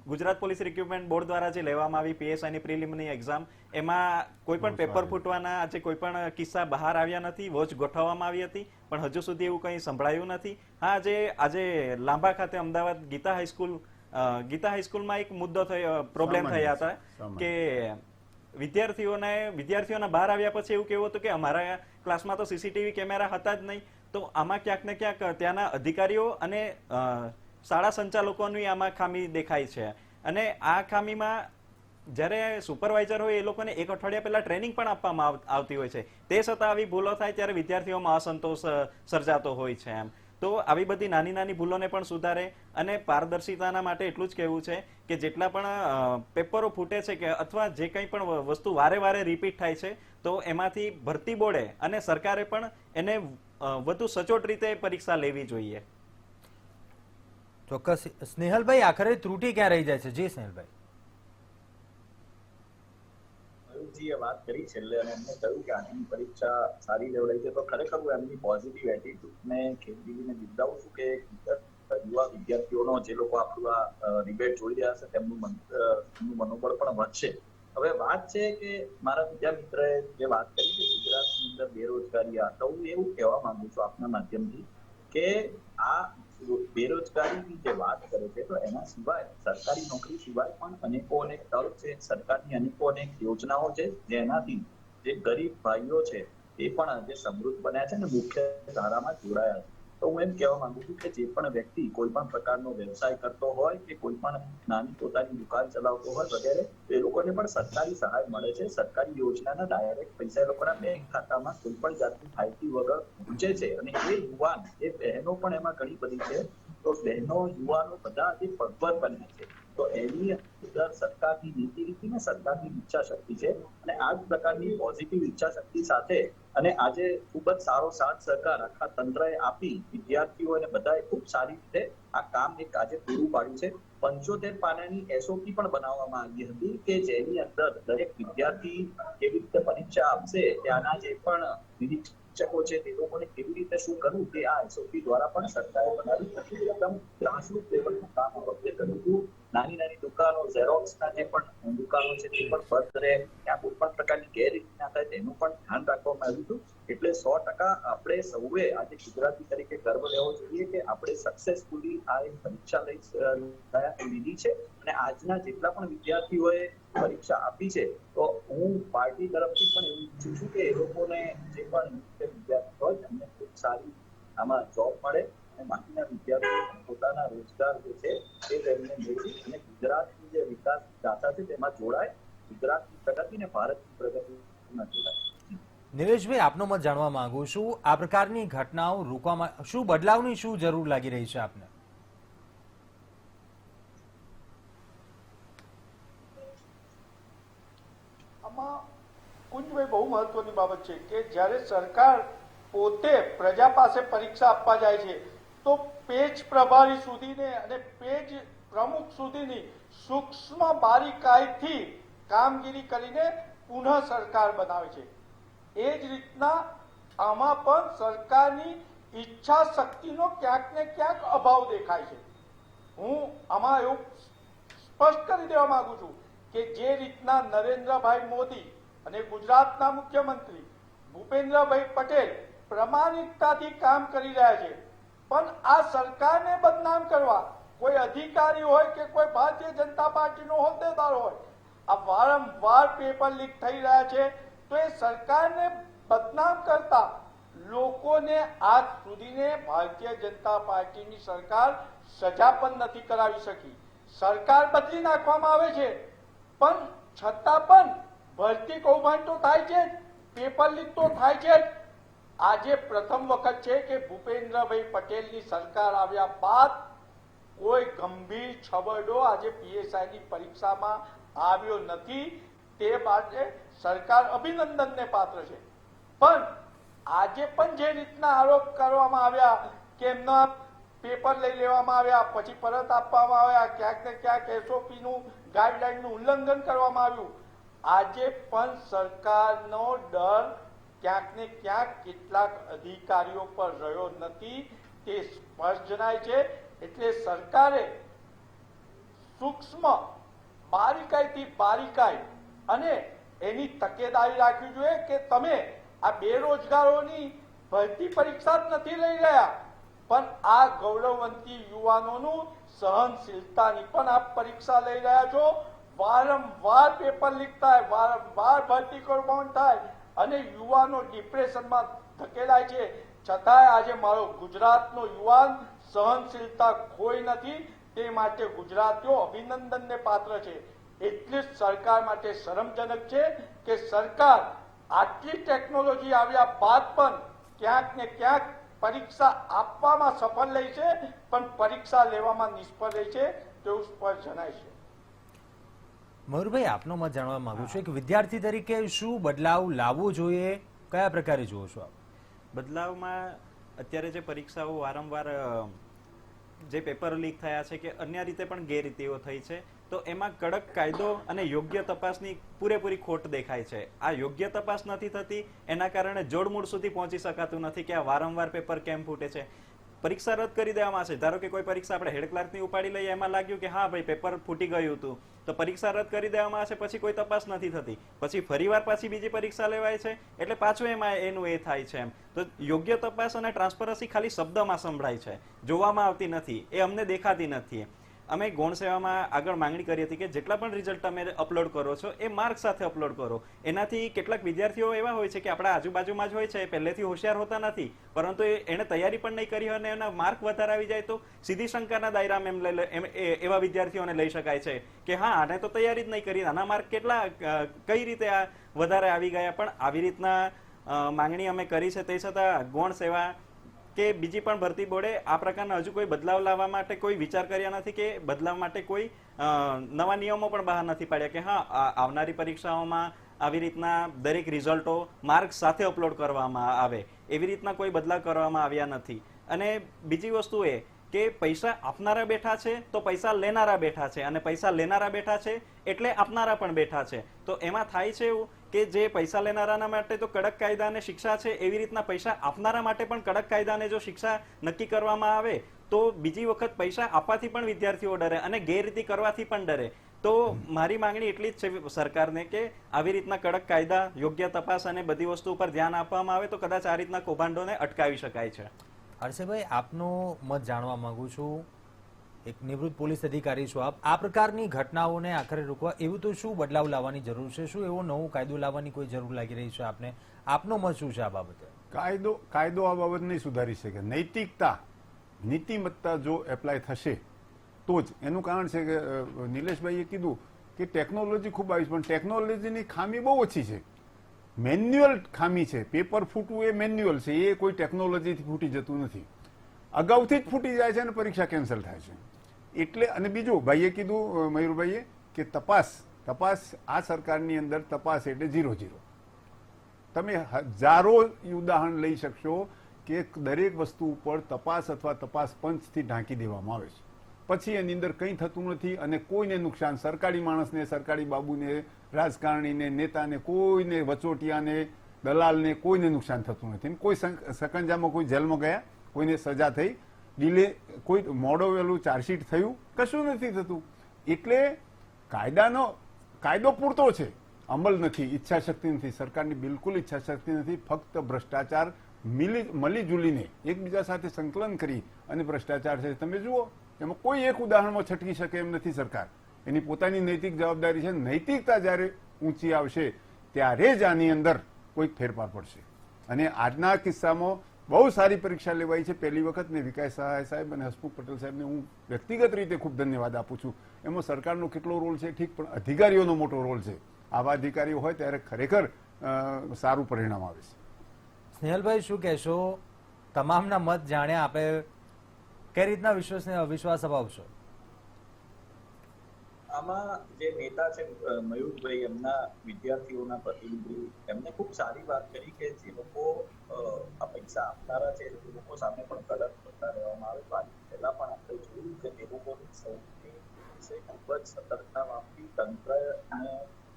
Gujarat police recruitment board દ્વારા જે લેવામાં આવી પીએસઆઈની પ્રિલિમિનરી એક્ઝામ, એમાં કોઈ પણ પેપર ફૂટવાના આજે કોઈ પણ કિસ્સા બહાર આવ્યા નથી. વોચ ગોઠવવામાં આવી હતી પણ હજુ સુધી એવું કંઈ સંભળાયું નથી. હા, આજે લાંબા ખાતે અમદાવાદ ગીતા હાઈસ્કૂલમાં એક મુદ્દો થયો, પ્રોબ્લેમ થયા હતા કે વિદ્યાર્થીઓના બહાર આવ્યા પછી એવું કેવું હતું કે અમારા ક્લાસમાં તો સીસીટીવી કેમેરા હતા જ નહીં. તો આમાં ક્યાંક ને ક્યાંક ત્યાંના અધિકારીઓ અને શાળા સંચાલકોની આમાં ખામી દેખાય છે. અને આ ખામીમાં જ્યારે સુપરવાઇઝર હોય એ લોકોને એક અઠવાડિયા પહેલા ટ્રેનિંગ પણ આપવામાં આવતી હોય છે, તે છતાં આવી ભૂલો થાય ત્યારે વિદ્યાર્થીઓમાં અસંતોષ સર્જાતો હોય છે. એમ તો આવી બધી નાની નાની ભૂલોને પણ સુધારે. અને પારદર્શિતાના માટે એટલું જ કહેવું છે કે જેટલા પણ પેપરો ફૂટે છે કે અથવા જે કંઈ પણ વસ્તુ વારે વારે રિપીટ થાય છે, તો એમાંથી ભરતી બોર્ડે અને સરકારે પણ એને વધુ સચોટ રીતે પરીક્ષા લેવી જોઈએ. ચોક્કસ. સ્નેહલભાઈ, આખરે ત્રુટિ ક્યાં રહી જાય છે? જી સ્નેહલભાઈ. એ વાત કરી છેલ્લે અને એમને કહ્યું કે આની પરીક્ષા સારી લેવડાઈ છે, તો ખરેખર હું એમની પોઝિટિવ એટીટ્યુડને ખેતીને બિરદાવું છું કે યુવા વિદ્યાર્થીઓનો જે લોકો આપણું આ ડિબેટ જોઈ રહ્યા છે તેમનું મનોબળ પણ વધશે. હવે વાત છે કે મારા બીજા મિત્રએ જે વાત કરી કે ગુજરાતની અંદર બેરોજગારી આ, તો હું એવું કહેવા માંગુ છું આપના માધ્યમથી કે આ બેરોજગારીની જે વાત કરે છે તો એના સિવાય સરકારી નોકરી સિવાય પણ અનેકો અનેક તક છે, સરકારની અનેકો અનેક યોજનાઓ છે જેનાથી જે ગરીબ ભાઈઓ છે એ પણ આજે સમૃદ્ધ બન્યા છે અને મુખ્ય ધારામાં જોડાયા છે. તો હું એમ કહેવા માંગુ છું કે જે પણ વ્યક્તિ કોઈ પણ પ્રકારનો વ્યવસાય કરતો હોય કે કોઈ પણ નાની પોતાની દુકાન ચલાવતો હોય વગેરે, એ લોકોને પણ સરકારી સહાય મળે છે. સરકારી યોજનાના ડાયરેક્ટ પૈસા એ લોકોના બેંક ખાતામાં કોઈ પણ જાતની માહિતી વગર પહોંચે છે. અને એ યુવાન, એ બહેનો પણ એમાં ઘણી બધી છે, તો બહેનો યુવાનો બધા આજે પગભર બન્યા છે. તો એની અંદર સરકારની નીતિ રીતિ ને સરકારની ઈચ્છા શક્તિ છે. અને આ જ પ્રકારની પોઝિટિવ ઈચ્છા શક્તિ સાથે અને આજે ખૂબ જ સારો સાથ સહકાર આખા તંત્રએ આપી વિદ્યાર્થીઓ અને બધાએ ખૂબ સારી રીતે આ કામ એક આજે પૂરું પાડ્યું છે. 75 પાનાની એસઓપી પણ બનાવવામાં આવી હતી કે જેની અંદર દરેક વિદ્યાર્થી કેવી રીતે પરીક્ષા આપશે, ત્યાંના જે પણ નિરીક્ષકો છે તે લોકોને કેવી રીતે શું કરવું તે આ એસઓપી દ્વારા પણ સરકારે બનાવી હતી. એકદમ ગ્રાસરૂટ લેવલનું કામ આ વખતે કર્યું હતું. નાની નાની દુકાનો, ઝેરોક્સના જે પણ દુકાનો છે તે પણ બંધ રહે, ત્યાં કોઈ પણ પ્રકારની ગેરરીતિ ના થાય તેનું પણ ધ્યાન રાખવામાં આવ્યું હતું. એટલે 100% આપણે સૌએ આજે ગુજરાતી તરીકે ગર્વ લેવો જોઈએ કે આપણે સક્સેસફુલી આ એક પરીક્ષા લીધી છે. અને આજના જેટલા પણ વિદ્યાર્થીઓએ પરીક્ષા આપી છે, તો હું પાર્ટી તરફથી પણ એવું ઈચ્છું છું કે એ લોકોને જે પણ વિદ્યાર્થી હોય તેમને ખૂબ સારી આમાં જોબ મળે અને બાકીના વિદ્યાર્થીઓ પોતાના રોજગાર જે છે એ તેમને મેળવી અને ગુજરાતની જે વિકાસ ગાથા છે તેમાં જોડાય, ગુજરાતની પ્રગતિ ને ભારતની પ્રગતિમાં જોડાય. નિલેશભાઈ, આપનો મત જાણવા માંગુ છું. આ પ્રકારની ઘટનાઓ રોકવામાં શું બદલાવની શું જરૂર લાગી રહી છે આપને? આમાં કુંજભાઈ બહુ મહત્વની બાબત છે કે જ્યારે સરકાર પોતે પ્રજા પાસે પરીક્ષા આપવા જાય છે તો પેજ પ્રભારી સુધીને અને પેજ પ્રમુખ સુધીની સૂક્ષ્મ બારીકાઈથી કામગીરી કરીને પુનઃ સરકાર બનાવે છે. એ જ રીતના આમાં પણ સરકારની ઈચ્છા શક્તિનો ક્યાંક ને ક્યાંક અભાવ દેખાય છે. હું આમાં એવું સ્પષ્ટ કરી દેવા માંગુ છું કે જે રીતના નરેન્દ્રભાઈ મોદી અને ગુજરાતના મુખ્યમંત્રી ભૂપેન્દ્રભાઈ પટેલ પ્રમાણિકતાથી કામ કરી રહ્યા છે, પણ આ સરકારને બદનામ કરવા કોઈ અધિકારી હોય કે કોઈ ભારતીય જનતા પાર્ટીનો હોદ્દેદાર હોય, આ વારંવાર પેપર લીક થઈ રહ્યા છે. તો એ સરકારને બદનામ કરતા લોકોને આજ સુધીને ભારતીય જનતા પાર્ટીની સરકાર સજા પણ નથી કરાવી શકી. સરકાર બદલી નાખવામાં આવે છે, પણ છતાં પણ ભરતી કૌભાંડ તો થાય છે, પેપર લીક તો થાય છે. આજે પ્રથમ વખત છે કે ભૂપેન્દ્રભાઈ પટેલની સરકાર આવ્યા બાદ કોઈ ગંભીર છબરડો આજે પીએસઆઈની પરીક્ષામાં આવ્યો નથી. તે માટે સરકાર અભિનંદનને પાત્ર છે. પણ આજે પણ જે રીતના આરોપ કરવામાં આવ્યા કે એમના પેપર લઈ લેવામાં આવ્યા, પછી પરત આપવામાં આવ્યા, ક્યાંક ને ક્યાંક એસઓપી નું ગાઈડલાઈનનું ઉલ્લંઘન કરવામાં આવ્યું, આજે પણ સરકારનો ડર ક્યાંક ને ક્યાંક કેટલાક અધિકારીઓ પર રહ્યો નથી, તે સ્પષ્ટ જણાય છે. એટલે સરકારે સૂક્ષ્મ બારીકાઈથી બારીકાઈ અને એની તકેદારી રાખવી જોઈએ કે તમે આ બેરોજગારોની ભરતી પરીક્ષા જ નથી લઈ રહ્યા, પણ આ ગૌરવવંતી યુવાનોનું સહનશીલતાની પણ આપ પરીક્ષા લઈ રહ્યા છો. વારંવાર પેપર લીક થાય, વારંવાર ભરતી કૌભાંડ થાય અને યુવાનો ડિપ્રેશનમાં ધકેલાય છે. છતાંય આજે મારો ગુજરાતનો યુવાન સહનશીલતા ખોઈ નથી. તે માટે ગુજરાતીઓ અભિનંદનને પાત્ર છે. એટલી જ સરકાર માટે શરમજનક છે કે સરકાર આટલી ટેકનોલોજી આવ્યા બાદ પણ ક્યાંક ને ક્યાંક પરીક્ષા આપવામાં સફળ રહી છે, પણ પરીક્ષા લેવામાં નિષ્ફળ રહી છે, તેવું સ્પષ્ટ જણાય છે. મયુરભાઈ, આપનો મત જાણવા માંગુ છું. એક વિદ્યાર્થી તરીકે શું બદલાવ લાવવો જોઈએ, કયા પ્રકારે જુઓ છો આપ? બદલાવમાં અત્યારે જે પરીક્ષાઓ વારંવાર જે પેપર લીક થયા છે કે અન્ય રીતે પણ ગેરરીતિઓ થઈ છે, તો એમાં કડક કાયદો અને યોગ્ય તપાસની પૂરેપૂરી ખોટ દેખાય છે. આ યોગ્ય તપાસ નથી થતી, એના કારણે જોડમૂળ સુધી પહોંચી શકાતું નથી કે આ વારંવાર પેપર કેમ ફૂટે છે. પરીક્ષા રદ કરી દેવામાં આવશે. ધારો કે કોઈ પરીક્ષા આપણે હેડ ક્લાર્કની ઉપાડી લઈએ, એમાં લાગ્યું કે હા ભાઈ પેપર ફૂટી ગયું હતું, તો પરીક્ષા રદ કરી દેવામાં આવશે, પછી કોઈ તપાસ નથી થતી, પછી ફરીવાર પાછી બીજી પરીક્ષા લેવાય છે, એટલે પાછું એમાં એનું એ થાય છે. એમ તો યોગ્ય તપાસ અને ટ્રાન્સપરન્સી ખાલી શબ્દમાં સંભળાય છે, જોવામાં આવતી નથી, એ અમને દેખાતી નથી. અમે ગૌણ સેવામાં આગળ માંગણી કરી હતી કે જેટલા પણ રિઝલ્ટ તમે અપલોડ કરો છો એ માર્ક સાથે અપલોડ કરો. એનાથી કેટલાક વિદ્યાર્થીઓ એવા હોય છે કે આપણા આજુબાજુમાં જ હોય છે, પહેલેથી હોશિયાર હોતા નથી, પરંતુ એને તૈયારી પણ નહીં કરી અને એના માર્ક વધારે આવી જાય તો સીધી શંકાના દાયરામાં એવા વિદ્યાર્થીઓને લઈ શકાય છે કે હા, આને તો તૈયારી જ નહીં કરી, આના માર્ક કેટલા કઈ રીતે આ વધારે આવી ગયા. પણ આવી રીતના માંગણી અમે કરી છે, તે છતાં ગૌણ સેવા કે બીજી પણ ભરતી બોર્ડે આ પ્રકારના હજુ કોઈ બદલાવ લાવવા માટે કોઈ વિચાર કર્યા નથી કે બદલાવ માટે કોઈ નવા નિયમો પણ બહાર નથી પાડ્યા કે હા, આવનારી પરીક્ષાઓમાં આવી રીતના દરેક રિઝલ્ટો માર્ક સાથે અપલોડ કરવામાં આવે. એવી રીતના કોઈ બદલાવ કરવામાં આવ્યા નથી. અને બીજી વસ્તુ એ કે પૈસા આપનારા બેઠા છે તો પૈસા લેનારા બેઠા છે, અને પૈસા લેનારા બેઠા છે એટલે આપનારા પણ બેઠા છે. તો એમાં થાય છે એવું કે જે પૈસા લેનારાના માટે તો કડક કાયદા અને શિક્ષા છે, એવી રીતના પૈસા આપનારા માટે પણ કડક કાયદા અને જો શિક્ષા નક્કી કરવામાં આવે તો બીજી વખત પૈસા આપવાથી પણ વિદ્યાર્થીઓ ડરે અને ગેરરીતિ કરવાથી પણ ડરે. તો મારી માંગણી એટલી જ છે સરકારને કે આવી રીતના કડક કાયદા, યોગ્ય તપાસ અને બધી વસ્તુ ઉપર ધ્યાન આપવામાં આવે તો કદાચ આ રીતના કૌભાંડોને અટકાવી શકાય છે. હર્ષભાઈ, આપનો મત જાણવા માંગુ છું. એક નિવૃત્ત પોલીસ અધિકારી છો આપ. આ પ્રકારની ઘટનાઓને આખરે રોકવા એવું તો શું બદલાવ લાવવાની જરૂર છે? શું એવો નવો કાયદો લાવવાની કોઈ જરૂર લાગી રહી છે આપને? આપનો મત શું છે આ બાબતે? કાયદો આ બાબત નહીં સુધારી શકે. નૈતિકતા, નીતિમત્તા જો એપ્લાય થશે તો જ. એનું કારણ છે કે નિલેશભાઈએ કીધું કે ટેકનોલોજી ખૂબ આવી છે, પણ ટેકનોલોજીની ખામી બહુ ઓછી છે. મેન્યુઅલ ખામી છે. પેપર ફૂટવું એ મેન્યુઅલ છે, એ કોઈ ટેકનોલોજીથી ફૂટી જતું નથી. અગાઉથી જ ફૂટી જાય છે અને પરીક્ષા કેન્સલ થાય છે. એટલે અને બીજું ભાઈએ કીધું, મયુરભાઈએ, કે તપાસ આ સરકારની અંદર તપાસ એટલે 0-0. તમે હજારો ઉદાહરણ લઈ શકશો કે દરેક વસ્તુ ઉપર તપાસ અથવા તપાસ પંચથી ઢાંકી દેવામાં આવે છે, પછી એની અંદર કંઈ થતું નથી અને કોઈને નુકસાન, સરકારી માણસને, સરકારી બાબુને, રાજકારણીને, નેતાને, કોઈને, વચોટિયાને, દલાલને કોઈને નુકસાન થતું નથી. કોઈ સકંજામાં, કોઈ જેલમાં ગયા, કોઈને સજા થઈ, ડીલે, કોઈ મોડો વહેલું ચાર્જશીટ થયું, કશું નથી થતું. એટલે કાયદો પૂરતો છે, અમલ નથી, ઈચ્છાશક્તિ નથી. સરકારની બિલકુલ ઈચ્છાશક્તિ નથી. ફક્ત ભ્રષ્ટાચાર મળી જુલીને એકબીજા સાથે સંકલન કરી અને ભ્રષ્ટાચાર છે. તમે જુઓ, એમાં કોઈ એક ઉદાહરણમાં છટકી શકે એમ નથી સરકાર. એની પોતાની નૈતિક જવાબદારી છે. નૈતિકતા જ્યારે ઊંચી આવશે ત્યારે જ આની અંદર કોઈક ફેરફાર પડશે. અને આજના કિસ્સામાં બહુ સારી પરીક્ષા લેવાઈ છે પહેલી વખત. ને વિકાસ સહાય સાહેબ અને હસમુખ પટેલ સાહેબને હું વ્યક્તિગત રીતે ખૂબ ધન્યવાદ આપું છું. એમાં સરકારનો કેટલો રોલ છે ઠીક, પણ અધિકારીઓનો મોટો રોલ છે. આવા અધિકારીઓ હોય ત્યારે ખરેખર સારું પરિણામ આવે છે. સ્નેહલભાઈ, શું કહેશો? તમામના મત જાણ્યા, આપણે કઈ રીતના વિશ્વાસ અપાવશો? આમાં જે નેતા છે મયુરભાઈ, એમના વિદ્યાર્થીઓના પ્રતિનિધિ, એમને ખૂબ સારી વાત કરી કે જે લોકો આ પૈસા આપનારા છે એ લોકો સામે પણ કડક પગલાં લેવામાં આવે. તો પહેલા પણ આપણે જોયું કે તે લોકોની સૌથી ખૂબ જ સતર્કતા વાપરી, તંત્રને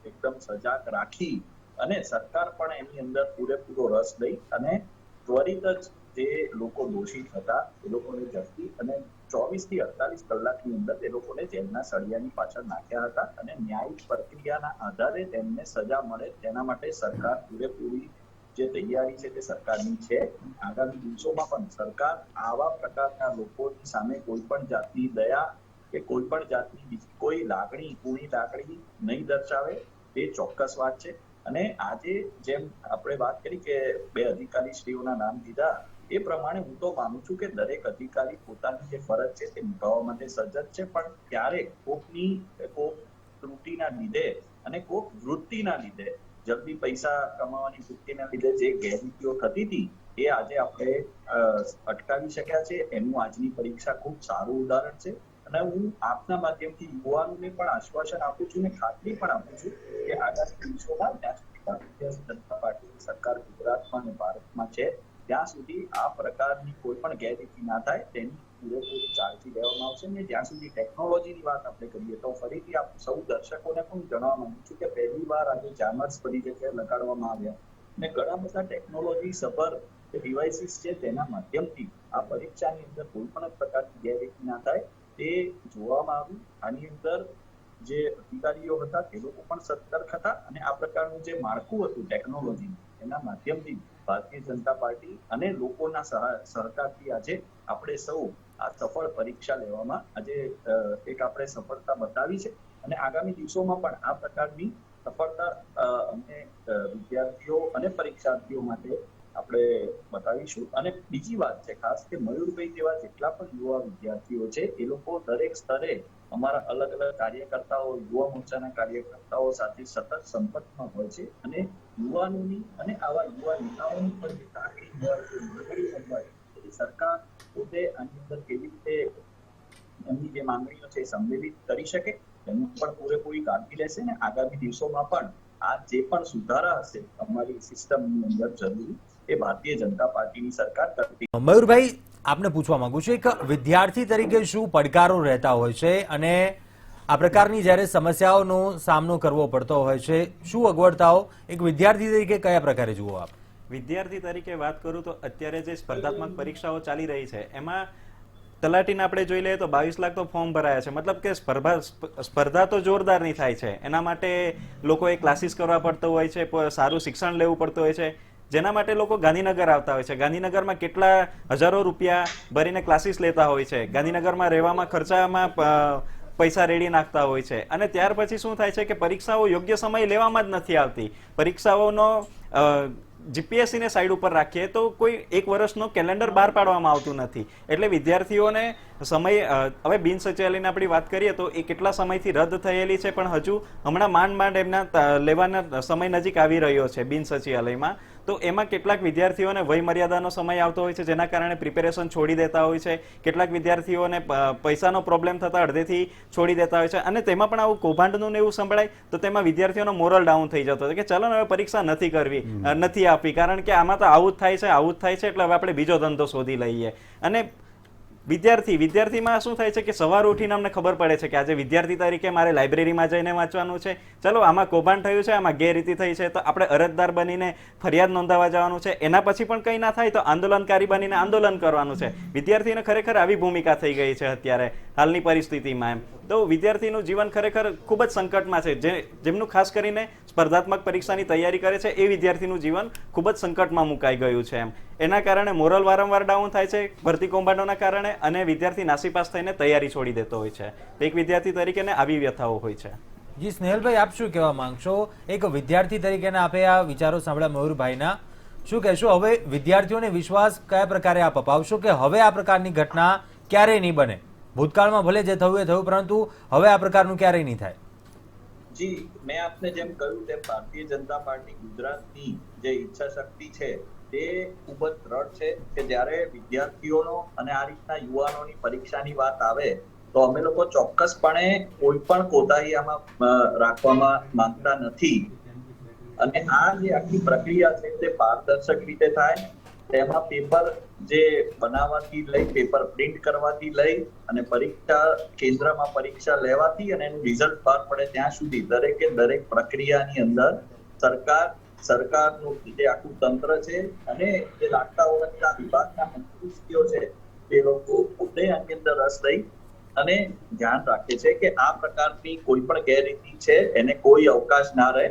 એકદમ સજાગ રાખી અને સરકાર પણ એની અંદર પૂરેપૂરો રસ લઈ અને ત્વરિત જ જે લોકો દોષિત હતા એ લોકોને ઝડપી અને 24 થી 48 કલાકની અંદર એ લોકોને જેલના સળિયાની પાછળ નાખ્યા હતા અને ન્યાયિક પ્રક્રિયાના આધારે તેમને સજા મળે તેના માટે સરકાર પૂરેપૂરી જે તૈયારી છે તે સરકારની છે. આગામી દિવસોમાં પણ સરકાર આવા પ્રકારના લોકોની સામે કોઈ પણ જાતની દયા કે કોઈ પણ જાતની બીજી કોઈ લાગણી, કુણી લાગણી નહીં દર્શાવે, તે ચોક્કસ વાત છે. અને આજે જેમ આપણે વાત કરી કે 2 અધિકારીશ્રીઓના નામ દીધા, એ પ્રમાણે હું તો માનું છું કે દરેક અધિકારી પોતાની જે ફરજ છે તે નિભાવવા માટે સજ્જ છે, પણ ક્યારેક કોક ત્રુટિના લીધે અને કોક વૃત્તિના લીધે, જલ્દી પૈસા કમાવાની વૃત્તિના લીધે જે ગેરરીતિઓ થતી હતી એ આજે આપણે અટકાવી શક્યા છે. એનું આજની પરીક્ષા ખૂબ સારું ઉદાહરણ છે. અને હું આપના માધ્યમથી યુવાનોને પણ આશ્વાસન આપું છું અને ખાતરી પણ આપું છું કે આગામી દિવસોમાં જ્યાં સુધી ભારતીય જનતા પાર્ટીની સરકાર ગુજરાતમાં અને ભારતમાં છે ત્યાં સુધી આ પ્રકારની કોઈ પણ ગેરરીતિ ના થાય તેની પૂરેપૂરી કાળજી લેવામાં આવશે. અને જ્યાં સુધી ટેકનોલોજીની વાત આપણે કરીએ તો ફરીથી આપ સૌ દર્શકોને પણ જણાવવા માંગુ છું કે પહેલી વાર આજે જામર્સ બધી જગ્યાએ લગાડવામાં આવ્યા અને ઘણા બધા ટેકનોલોજી સભર ડિવાઇસીસ છે તેના માધ્યમથી આ પરીક્ષાની અંદર કોઈ પણ પ્રકારની ગેરરીતિ ના થાય તે જોવામાં આવ્યું. આની અંદર જે અધિકારીઓ હતા તે લોકો પણ સતર્ક હતા અને આ પ્રકારનું જે માળખું હતું ટેકનોલોજી એના માધ્યમથી ભારતીય જનતા પાર્ટી અને લોકોના સહકારથી આજે આપણે સૌ આ સફળ પરીક્ષા લેવામાં આજે એક આપણે સફળતા બતાવી છે અને આગામી દિવસોમાં પણ આ પ્રકારની સફળતા અમે વિદ્યાર્થીઓ અને પરીક્ષાર્થીઓ માટે આપણે બતાવીશું. અને બીજી વાત છે ખાસ કે મયુરભાઈ જેવા જેટલા પણ યુવા વિદ્યાર્થીઓ છે એ લોકો દરેક સ્તરે અમારા અલગ અલગ કાર્યકર્તાઓ, યુવા મોરચાના કાર્યકર્તાઓ સાથે સતત સંપર્કમાં હોય છે અને યુવાનોની અને આવા યુવા નેતાઓની પણ જે તાકીદ હોય એ સરકાર પોતે આની અંદર કેવી રીતે એમની જે માંગણીઓ છે એ સંમેલિત કરી શકે એનું પણ પૂરેપૂરી કાળજી લેશે ને આગામી દિવસોમાં પણ આ જે પણ સુધારા હશે અમારી સિસ્ટમની અંદર જરૂરી એ ભારતીય જનતા પાર્ટીની સરકાર કરતી. મયુરભાઈ, આપને પૂછવા માંગુ છું, એક વિદ્યાર્થી તરીકે શું પડકારો રહેતા હોય છે અને આ પ્રકારની જ્યારે સમસ્યાઓનો સામનો કરવો પડતો હોય છે, શું અગવડતાઓ એક વિદ્યાર્થી તરીકે કયા પ્રકારે જુઓ આપ? વિદ્યાર્થી તરીકે વાત કરું તો અત્યારે જે સ્પર્ધાત્મક પરીક્ષાઓ ચાલી રહી છે એમાં તલાટીને આપણે જોઈ લઈએ તો 22 લાખ તો ફોર્મ ભરાયા છે. મતલબ કે સ્પર્ધા તો જોરદારની થાય છે. એના માટે લોકોએ ક્લાસીસ કરવા પડતો હોય છે, સારું શિક્ષણ લેવું પડતું હોય છે, જેના માટે લોકો ગાંધીનગર આવતા હોય છે. ગાંધીનગરમાં કેટલા હજારો રૂપિયા ભરીને ક્લાસીસ લેતા હોય છે. ગાંધીનગરમાં રહેવામાં ખર્ચામાં પૈસા રેડી નાખતા હોય છે અને ત્યાર પછી શું થાય છે કે પરીક્ષાઓ યોગ્ય સમય લેવામાં જ નથી આવતી. પરીક્ષાઓનો જીપીએસસી ને સાઈડ ઉપર રાખીએ તો કોઈ એક વર્ષનો કેલેન્ડર બહાર પાડવામાં આવતું નથી. એટલે વિદ્યાર્થીઓને સમય હવે બિનસચિવાલયની આપણી વાત કરીએ તો એ કેટલા સમયથી રદ થયેલી છે પણ હજુ હમણાં માંડ એમના લેવાના સમય નજીક આવી રહ્યો છે બિનસચિવાલયમાં. તો એમાં કેટલાક વિદ્યાર્થીઓને વય મર્યાદાનો સમય આવતો હોય છે જેના કારણે પ્રિપેરેશન છોડી દેતા હોય છે. કેટલાક વિદ્યાર્થીઓને પૈસાનો પ્રોબ્લેમ થતા અડધેથી છોડી દેતા હોય છે અને તેમાં પણ આવું કૌભાંડનું ને એવું સંભળાય તો તેમાં વિદ્યાર્થીઓનો મોરલ ડાઉન થઈ જતો હોય કે ચલો ને હવે પરીક્ષા નથી કરવી, નથી આપવી, કારણ કે આમાં તો આવું જ થાય છે એટલે હવે આપણે બીજો ધંધો શોધી લઈએ. અને વિદ્યાર્થીમાં શું થાય છે કે સવાર ઉઠીને અમને ખબર પડે છે કે આજે વિદ્યાર્થી તરીકે મારે લાઇબ્રેરીમાં જઈને વાંચવાનું છે, ચલો આમાં કૌભાંડ થયું છે, આમાં ગેરરીતિ થઈ છે તો આપણે અરજદાર બનીને ફરિયાદ નોંધાવવા જવાનું છે. એના પછી પણ કંઈ ના થાય તો આંદોલનકારી બનીને આંદોલન કરવાનું છે. વિદ્યાર્થીને ખરેખર આવી ભૂમિકા થઈ ગઈ છે અત્યારે હાલની પરિસ્થિતિમાં. એમ તો વિદ્યાર્થીનું જીવન ખરેખર ખૂબ જ સંકટમાં છે. જેમનું ખાસ કરીને સ્પર્ધાત્મક પરીક્ષાની તૈયારી કરે છે એ વિદ્યાર્થીનું જીવન ખૂબ જ સંકટમાં મુકાઈ ગયું છે. એના કારણે મોરલ વારંવાર ડાઉન થાય છે ભરતી કૌભાંડોના કારણે અને વિદ્યાર્થી નાસીપાસ થઈને તૈયારી છોડી દેતો હોય છે. એક વિદ્યાર્થી તરીકે આવી વ્યથાઓ હોય છે. જી સ્નેહલભાઈ, આપ શું કહેવા માંગશો? એક વિદ્યાર્થી તરીકે આપે આ વિચારો સાંભળ્યા મયુરભાઈના, શું કહેશો? હવે વિદ્યાર્થીઓને વિશ્વાસ કયા પ્રકારે આપ અપાવશો કે હવે આ પ્રકારની ઘટના ક્યારેય નહીં બને? ભૂતકાળમાં ભલે જે થયું એ થયું, પરંતુ હવે આ પ્રકારનું ક્યારેય નહીં થાય. જી, મેં આપને જેમ કહ્યું તેમ ભારતીય જનતા પાર્ટી ગુજરાતની જે ઈચ્છા શક્તિ છે તે ખૂબ જ દ્રઢ છે કે જ્યારે વિદ્યાર્થીઓનો અને આ રીતના યુવાનોની પરીક્ષાની વાત આવે તો અમે લોકો ચોક્કસપણે કોઈ પણ કોતાહી આમાં રાખવામાં માંગતા નથી. અને આ જે આખી પ્રક્રિયા છે તે પારદર્શક રીતે થાય. તેમાં પેપર જે બનાવવાથી લઈ, પેપર પ્રિન્ટ કરવાથી લઈ અને પરીક્ષા કેન્દ્રમાં પરીક્ષા લેવાથી અને એનું રિઝલ્ટ બહાર પડે ત્યાં સુધી દરેકે દરેક પ્રક્રિયાની અંદર સરકારનું જે આખું તંત્ર છે અને જે લાગતા ઓળખતા વિભાગના મંત્રીશ્રીઓ છે તે લોકો પોતે આની અંદર રસ લઈ અને ધ્યાન રાખે છે કે આ પ્રકારની કોઈ પણ ગેરરીતિ છે એને કોઈ અવકાશ ના રહે.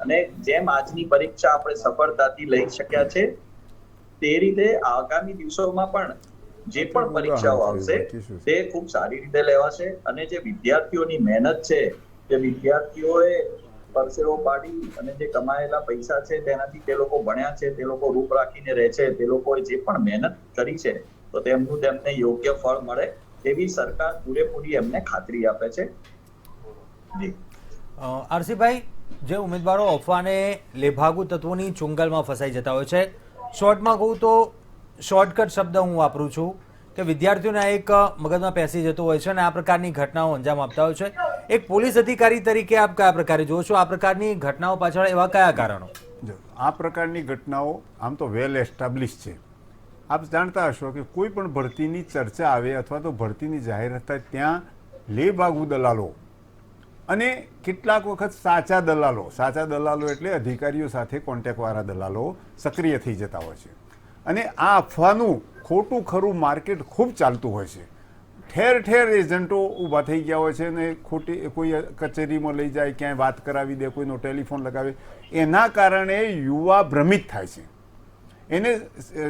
અને જેમ આજની પરીક્ષા આપણે સફળતાથી લઈ શક્યા છે તે રીતે આગામી દિવસોમાં પણ જે પણ પરીક્ષાઓ આવશે તે ખૂબ સારી રીતે લેવાશે. અને જે વિદ્યાર્થીઓની મહેનત છે, જે વિદ્યાર્થીઓએ પરસેવો પાડી અને જે કમાયેલા પૈસા છે તેનાથી તે લોકો ભણ્યા છે, તે લોકો રૂપ રાખીને રહે છે, તે લોકોએ જે પણ મહેનત કરી છે તો તેમને યોગ્ય ફળ મળે તેવી સરકાર પૂરેપૂરી એમને ખાતરી આપે છે. આરસીભાઈ, જે ઉમેદવારો અફવાને લેભાગુ તત્વોની ચુંગલમાં ફસાઈ જતા હોય છે, શોર્ટમાં કહું તો શોર્ટકટ શબ્દ હું વાપરું છું કે વિદ્યાર્થીઓના એક મગજમાં પેસી જતું હોય છે અને આ પ્રકારની ઘટનાઓ અંજામ આપતા હોય છે. એક પોલીસ અધિકારી તરીકે આપ કયા પ્રકારે જુઓ છો? આ પ્રકારની ઘટનાઓ પાછળ એવા કયા કારણો? આ પ્રકારની ઘટનાઓ આમ તો વેલ એસ્ટાબ્લિશ છે. આપ જાણતા હશો કે કોઈ પણ ભરતીની ચર્ચા આવે અથવા તો ભરતીની જાહેરાત થાય ત્યાં લેભાગુ દલાલો અને કેટલાક વખત સાચા દલાલો એટલે અધિકારીઓ સાથે કોન્ટેક્ટવાળા દલાલો સક્રિય થઈ જતા હોય છે. અને આ અફવાનું ખોટું ખરું માર્કેટ ખૂબ ચાલતું હોય છે. ઠેર ઠેર એજન્ટો ઊભા થઈ ગયા હોય છે અને ખોટી કોઈ કચેરીમાં લઈ જાય, ક્યાંય વાત કરાવી દે, કોઈનો ટેલિફોન લગાવે. એના કારણે યુવા ભ્રમિત થાય છે. એને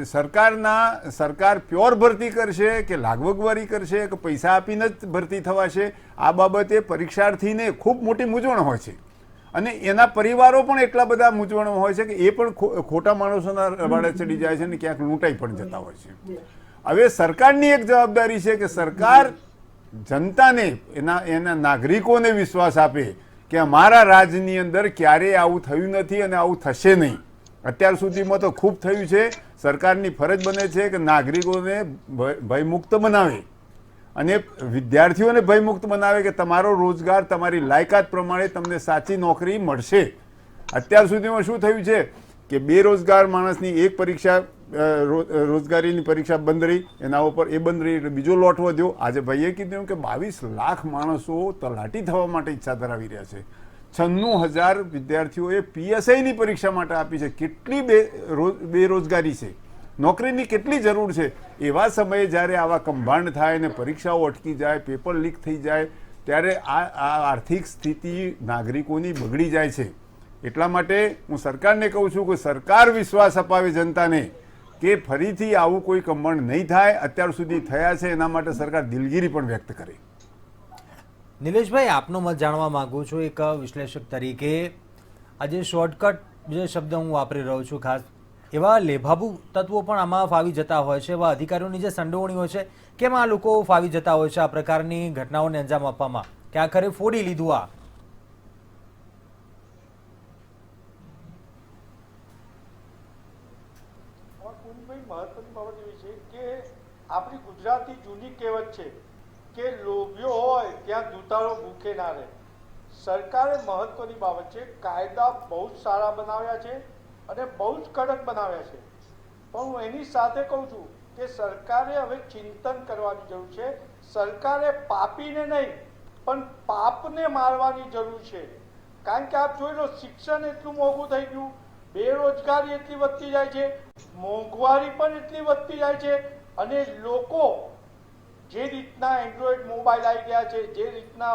સરકાર પ્યોર ભરતી કરશે કે લાગવગવારી કરશે કે પૈસા આપીને જ ભરતી થવાશે, આ બાબતે પરીક્ષાર્થીને ખૂબ મોટી મૂંઝવણ હોય છે અને એના પરિવારો પણ એટલા બધા મૂંઝવણમાં હોય છે કે એ પણ ખોટા માણસોના રવાડે ચડી જાય છે અને ક્યાંક લૂંટાઈ પણ જતા હોય છે. હવે સરકારની એક જવાબદારી છે કે સરકાર જનતાને એના નાગરિકોને વિશ્વાસ આપે કે અમારા રાજ્યની અંદર ક્યારેય આવું થયું નથી અને આવું થશે નહીં. અત્યાર સુધીમાં તો ખૂબ થયું છે. સરકારની ફરજ બને છે કે નાગરિકોને ભયમુક્ત બનાવે અને વિદ્યાર્થીઓને ભયમુક્ત બનાવે કે તમારો રોજગાર તમારી લાયકાત પ્રમાણે તમને સાચી નોકરી મળશે. અત્યાર સુધીમાં શું થયું છે કે બેરોજગાર માણસની એક પરીક્ષા રોજગારીની પરીક્ષા બંધ રહી, એના ઉપર એ બંધ રહી એટલે બીજો લોટ વધ્યો. આજે ભાઈએ કીધું કે 22 લાખ માણસો તલાટી થવા માટે ઈચ્છા ધરાવી રહ્યા છે. 96,000 વિદ્યાર્થીઓએ PSIની પરીક્ષા માટે આપી છે. કેટલી બેરોજગારી છે, નોકરીની કેટલી જરૂર છે. એવા સમયે જ્યારે આવા કૌભાંડ થાય ને પરીક્ષાઓ અટકી જાય, પેપર લીક થઈ જાય, ત્યારે આ આર્થિક સ્થિતિ નાગરિકોની બગડી જાય છે. એટલા માટે હું સરકારને કહું છું કે સરકાર વિશ્વાસ અપાવે જનતાને કે ફરીથી આવું કોઈ કૌભાંડ નહીં થાય. અત્યાર સુધી થયા છે એના માટે સરકાર દિલગીરી પણ વ્યક્ત કરે. નિલેશભાઈ, આપનો મત જાણવા માંગુ છું એક વિશ્લેષક તરીકે. આજે શોર્ટકટ જે શબ્દ હું વાપરી રહ્યો છું, ખાસ એવા લેભાબુ તત્વો પણ આમાં ફાવી જતા હોય છે, એવા અધિકારીઓની જે સંડોવણી હોય છે, કેમ આ લોકો ફાવી જતા હોય છે આ પ્રકારની ઘટનાઓને અંજામ આપવામાં, કે આખરે ફોડી લીધું આ? મહત્વની બાબત એવી છે કે આપણી ગુજરાતી જૂની કહેવત છે કે લોભિયો હોય ત્યાં દુતાળો ભૂખે ના રહે. સરકારે મહત્વની બાબત છે, કાયદા બહુ જ સારા બનાવ્યા છે અને બહુ જ કડક બનાવ્યા છે, પણ હું એની સાથે કહું છું કે સરકારે હવે ચિંતન કરવાની જરૂર છે. સરકારે પાપીને નહીં પણ પાપને મારવાની જરૂર છે. કારણ કે આપ જોઈ લો, શિક્ષણ એટલું મોંઘું થઈ ગયું, બેરોજગારી એટલી વધતી જાય છે, મોંઘવારી પણ એટલી વધતી જાય છે અને લોકો જે રીતના એન્ડ્રોઈડ મોબાઈલ આવી ગયા છે, જે રીતના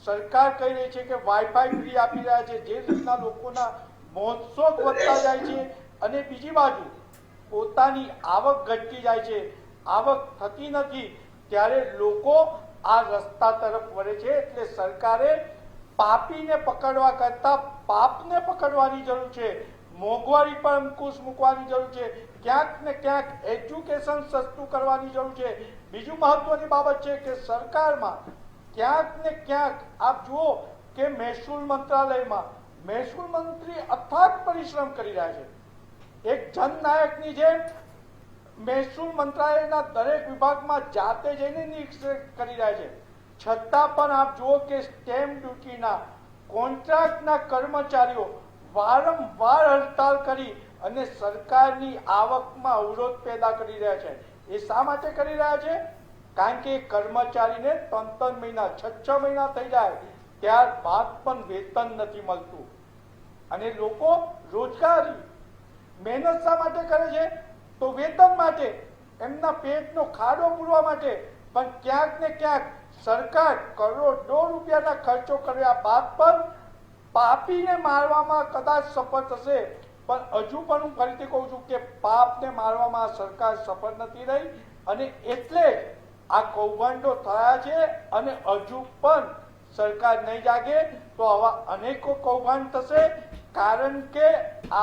સરકાર કહી રહી છે કે વાઈફાઈ ફ્રી આપી રહ્યા છે, જે રીતના લોકોના મોજશોખ વધતા જાય છે અને બીજી બાજુ પોતાની આવક ઘટતી જાય છે, આવક થતી નથી, ત્યારે લોકો આ રસ્તા તરફ વળે છે. એટલે સરકારે પાપીને પકડવા કરતા પાપને પકડવાની જરૂર છે. મોંઘવારી પર અંકુશ મૂકવાની જરૂર છે. ક્યાંક ને ક્યાંક એજ્યુકેશન સસ્તું કરવાની જરૂર છે. બીજું મહત્વની બાબત છે કે સરકારમાં ક્યાંક ને ક્યાંક આપ જુઓ કે મહેસૂલ મંત્રાલયમાં મહેસૂલ મંત્રી અથાગ પરિશ્રમ કરી રહ્યા છે. એક જનનાયકની જેમ મહેસૂલ મંત્રાલયના દરેક વિભાગમાં જાતે જઈને નિરીક્ષણ કરી રહ્યા છે. છતાં પણ આપ જુઓ કે સ્ટેમ્પ ડ્યુટીના કોન્ટ્રાક્ટના કર્મચારીઓ વારંવાર હડતાલ કરી અને સરકારની આવકમાં અવરોધ પેદા કરી રહ્યા છે. એ શા માટે કરી રહ્યા છે? કારણ કે કર્મચારીને 3 મહિના 6 મહિના થઈ જાય ત્યારબાદ પણ વેતન નથી મળતું અને લોકો રોજગારી મહેનત શા માટે કરે છે? તો વેતન માટે, એમના પેટનો ખાડો પૂરવા માટે. પણ ક્યાંક ને ક્યાંક સરકાર કરોડો રૂપિયાના ખર્ચો કર્યા બાદ પણ પાપીને મારવામાં કદાચ સફળ થશે, પણ હજુ પણ હું ફરીથી કહું છું કે પાપને મારવામાં સરકાર સફળ નથી રહી અને એટલે આ કૌભાંડો થયા છે અને હજુ પણ સરકાર નહીં જાગે તો આવા અનેકો કૌભાંડ થશે. કારણ કે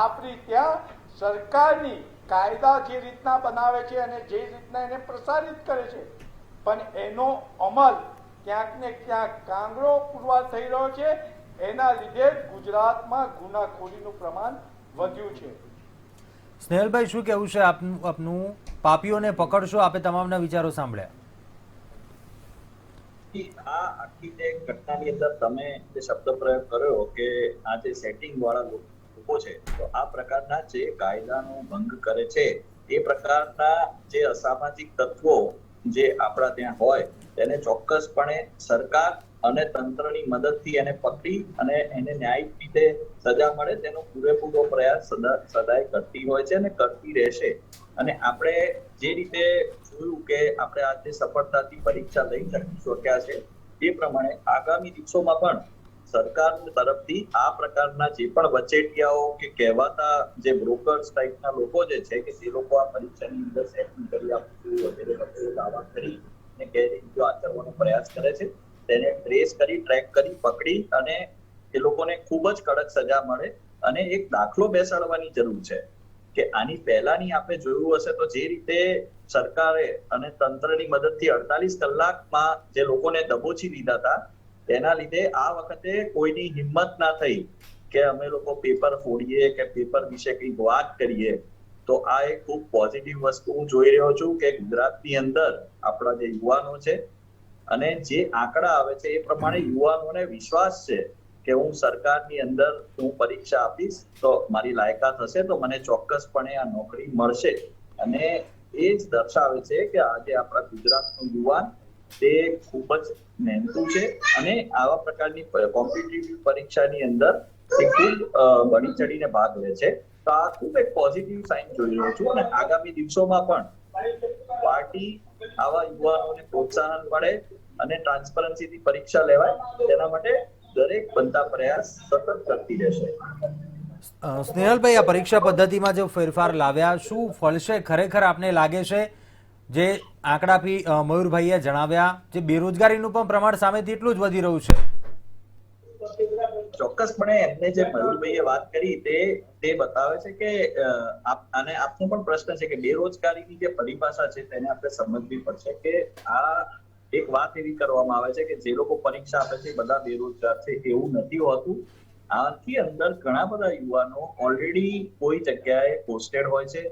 આપણી ત્યાં સરકારની કાયદા જે રીતના બનાવે છે અને જે રીતના એને પ્રસારિત કરે છે, પણ એનો અમલ ક્યાંક ને ક્યાંક કાંગડો પુરવાર થઈ રહ્યો છે. એના લીધે ગુજરાતમાં ગુનાખોરીનું પ્રમાણ વધ્યું છે. સ્નેહલભાઈ, શું કહેવું છે આપનું? પાપીઓને પકડશો, આપે તમામના વિચારો સાંભળ્યા. આ આખી જે ઘટનાની અંદર તમે જે શબ્દ પ્રયોગ કર્યો કે આ જે સેટિંગ વાળા લોકો છે, તો આ પ્રકારના જે કાયદાનો ભંગ કરે છે એ પ્રકારના જે અસામાજિક તત્વો જે આપણા ત્યાં હોય તેને ચોક્કસપણે સરકાર અને તંત્રની મદદથી એને પકડી અને એને ન્યાયિક રીતે સજા મળે તેનો પૂરેપૂરો પ્રયાસ સદાય કરતી હોય છે અને કરતી રહેશે. અને આપણે જે રીતે જોયું કે આપણે આજે સફળતાથી પરીક્ષા લઈ શક્યા છે, એ પ્રમાણે આગામી દિવસોમાં પણ સરકાર તરફથી આ પ્રકારના જે પણ વચેટિયાઓ કે કહેવાતા જે બ્રોકર્સ ટાઈપના લોકો જે છે કે જે લોકો આ પરીક્ષાની અંદર સેટિંગ કરી આપવું વગેરે વગેરે દાવા કરી અને ગેરરીતિઓ આચરવાનો પ્રયાસ કરે છે તેને ટ્રેસ કરી ટ્રેક કરી પકડી અને એ લોકોને ખૂબ જ કડક સજા મળે અને એક દાખલો બેસાડવાની જરૂર છે કે આની પહેલાની આપણે જોયું હશે તો જે રીતે સરકારે અને તંત્રની મદદથી 48 કલાકમાં જે લોકોને દબોચી લીધા હતા તેના લીધે આ વખતે કોઈની હિંમત ના થઈ કે અમે લોકો પેપર ફોડીએ કે પેપર વિશે કંઈક વાત કરીએ તો આ એક ખૂબ પોઝિટિવ વસ્તુ હું જોઈ રહ્યો છું કે ગુજરાતની અંદર આપણા જે યુવાનો છે અને જે આંકડા આવે છે એ પ્રમાણે યુવાનોને વિશ્વાસ છે કે હું સરકારની અંદર હું પરીક્ષા આપીશ તો મારી લાયકાત હશે તો મને ચોક્કસપણે આ નોકરી મળશે અને એ જ દર્શાવે છે કે આજે આપણા ગુજરાતનો યુવાન તે ખૂબ જ મહેનતુ છે અને આવા પ્રકારની કોમ્પિટિટિવ પરીક્ષાની અંદર તે ખૂબ બની ચડીને ભાગ લે છે તો આ ખૂબ એક પોઝિટિવ સાઇન જોઈ રહ્યો છું અને આગામી દિવસોમાં પણ પાર્ટી આવા યુવાનોને પ્રોત્સાહન મળે અને ટ્રાન્સપરન્સીથી પરીક્ષા લેવાય તેના માટે દરેક બનતા પ્રયાસ સતત કરતી રહેશે. સ્નેહલભાઈ, આ પરીક્ષા પદ્ધતિમાં જે ફેરફાર લાવ્યા શું ફળશે ખરેખર આપને લાગે છે? જે આંકડાથી મયુરભાઈએ જણાવ્યા, જે બેરોજગારીનું પણ પ્રમાણ સામેથી એટલું જ વધી રહ્યું છે. ચોક્કસપણે એમને જે મયુરભાઈએ વાત કરી તે બતાવે છે કે અને આપનો પણ પ્રશ્ન છે કે બેરોજગારીની જે પરિભાષા છે તેને આપણે સમજવી પડશે કે આ એક વાત એવી કરવામાં આવે છે કે જે લોકો પરીક્ષા આપે છે બધા બેરોજગાર છે એવું નથી હોતું. આથી અંદર ઘણા બધા યુવાનો ઓલરેડી કોઈ જગ્યાએ પોસ્ટેડ હોય છે.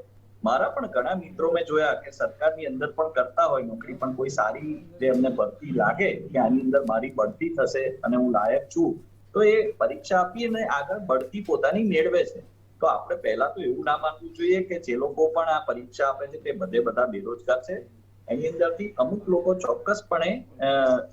મારા પણ ઘણા મિત્રો મેં જોયા કે સરકારની અંદર પણ કરતા હોય નોકરી પણ કોઈ સારી જે એમને ભરતી લાગે કે આની અંદર મારી બઢતી થશે અને હું લાયક છું તો એ પરીક્ષા આપી અને આગળ બઢતી પોતાની મેળવે છે. તો આપણે પહેલા તો એવું ના માનવું જોઈએ કે જે લોકો પણ આ પરીક્ષા આપે છે તે બધા બેરોજગાર છે. એની અંદરથી અમુક લોકો ચોક્કસપણે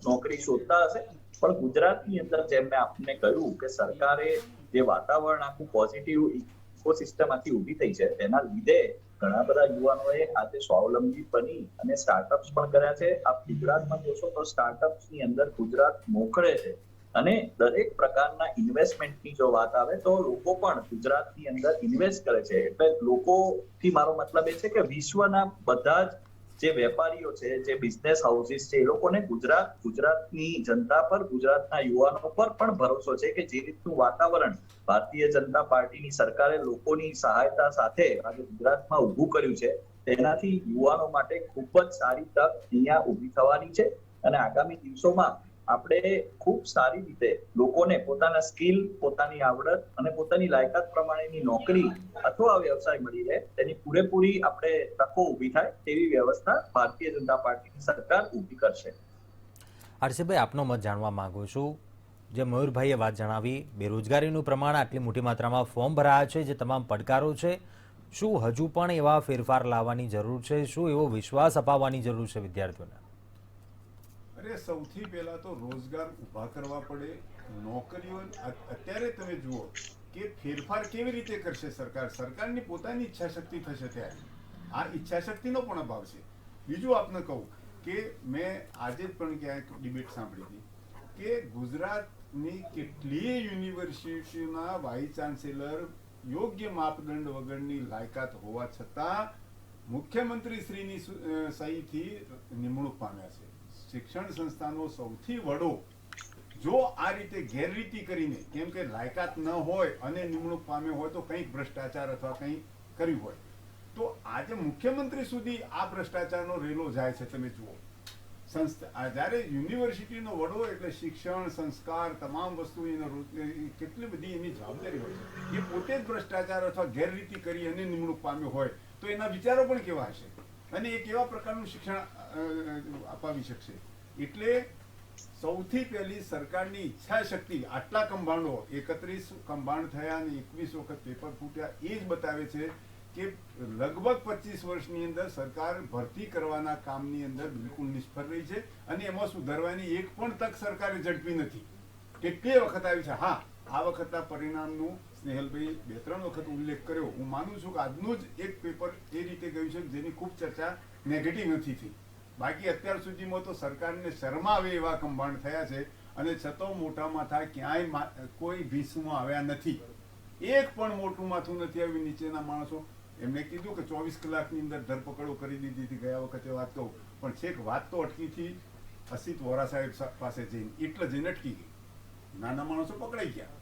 નોકરી શોધતા હશે પણ ગુજરાતની અંદર જેમ મેં આપને કહ્યું કે સરકારે જે વાતાવરણ આખું પોઝિટિવ ઇકોસિસ્ટમ આખી ઊભી થઈ છે તેના લીધે ઘણા બધા યુવાનોએ આજે સ્વાવલંબી બની અને સ્ટાર્ટઅપ્સ પણ કર્યા છે. આપ ગુજરાતમાં જોશો તો સ્ટાર્ટઅપ્સની અંદર ગુજરાત મોખરે છે અને દરેક પ્રકારના ઇન્વેસ્ટમેન્ટની જો વાત આવે તો લોકો પણ ગુજરાતની અંદર ઇન્વેસ્ટ કરે છે. એટલે લોકોથી મારો મતલબ એ છે કે વિશ્વના બધા જ જે વેપારીઓ છે જે બિઝનેસ હાઉસીસ છે એ લોકોને ગુજરાતની જનતા પર ગુજરાતના યુવાનો પર પણ ભરોસો છે કે જે રીતનું વાતાવરણ ભારતીય જનતા પાર્ટીની સરકારે લોકોની સહાયતા સાથે આજે ગુજરાતમાં ઊભું કર્યું છે તેનાથી યુવાનો માટે ખૂબ જ સારી તક અહીંયા ઊભી થવાની છે અને આગામી દિવસોમાં આપણે ખૂબ સારી રીતે લોકોને પોતાના સ્કિલ પોતાની આવડત અને પોતાની લાયકાત પ્રમાણેની નોકરી અથવા વ્યવસાય મળી રહે તેની પૂરેપૂરી આપણે તકો ઊભી થાય તેવી વ્યવસ્થા ભારતીય જનતા પાર્ટીની સરકાર ઊભી કરશે. હર્ષભાઈ, આપનો મત જાણવા માંગુ છું. જે મયુરભાઈએ વાત જણાવી, બેરોજગારીનું પ્રમાણ આટલી મોટી માત્રામાં ફોર્મ ભરાયા છે, જે તમામ પડકારો છે, શું હજુ પણ એવા ફેરફાર લાવવાની જરૂર છે? શું એવો વિશ્વાસ અપાવવાની જરૂર છે વિદ્યાર્થીઓને? અરે સૌથી પહેલા તો રોજગાર ઊભા કરવા પડે. નોકરીઓ અત્યારે તમે જુઓ કે ફેરફાર કેવી રીતે કરશે સરકાર? સરકારની પોતાની ઈચ્છા શક્તિ થશે ત્યારે આ ઈચ્છા શક્તિનો પણ અભાવ છે. બીજું આપને કહું કે મેં આજે જ પણ ક્યાંક ડિબેટ સાંભળી હતી કે ગુજરાતની કેટલીય યુનિવર્સિટીના વાઇસ ચાન્સેલર યોગ્ય માપદંડ વગરની લાયકાત હોવા છતાં મુખ્યમંત્રી શ્રીની સહીથી નિમણૂક પામ્યા છે. શિક્ષણ સંસ્થાનો સૌથી વડો જો આ રીતે ગેરરીતિ કરીને, કેમ કે લાયકાત ન હોય અને નિમણૂક પામ્યો હોય તો કંઈક ભ્રષ્ટાચાર અથવા કંઈક કર્યું હોય તો આજે મુખ્યમંત્રી સુધી આ ભ્રષ્ટાચારનો રેલો જાય છે. તમે જુઓ સંસ્થા જ્યારે યુનિવર્સિટીનો વડો એટલે શિક્ષણ સંસ્કાર તમામ વસ્તુ કેટલી બધી એની જવાબદારી હોય છે. એ પોતે જ ભ્રષ્ટાચાર અથવા ગેરરીતિ કરી અને નિમણૂક પામ્યો હોય તો એના વિચારો પણ કેવા હશે અને એ કેવા પ્રકારનું શિક્ષણ અપાવી શકશે. એટલે સૌથી પહેલી સરકારની ઈચ્છા શક્તિ, આટલા કૌભાંડો 31 કૌભાંડ થયા અને 21 વખત પેપર ફૂટ્યા એ જ બતાવે છે કે લગભગ 25 વર્ષની અંદર સરકાર ભરતી કરવાના કામની અંદર બિલકુલ નિષ્ફળ રહી છે અને એમાં સુધારવાની એક પણ તક સરકારે ઝડપી નથી. કેટલીય વખત આવી છે. હા, આ વખતના પરિણામનું સ્નેહલભાઈ 2-3 વખત ઉલ્લેખ કર્યો. હું માનું છું કે આજનું જ એક પેપર એ રીતે ગયું છે જેની ખૂબ ચર્ચા નેગેટિવ નથી થઈ. બાકી અત્યાર સુધીમાં તો સરકારને શરમાવે એવા કૌભાંડ થયા છે અને છતો મોટા માથા ક્યાંય કોઈ ભીસમાં આવ્યા નથી. એક પણ મોટું માથું નથી આવ્યું નીચેના માણસો. એમને કીધું કે 24 કલાકની અંદર ધરપકડો કરી દીધી હતી ગયા વખતે વાત કહું, પણ છેક વાત તો અટકી હતી અસિત વોરા સાહેબ પાસે જઈને, એટલે જઈને અટકી ગઈ. નાના માણસો પકડાઈ ગયા.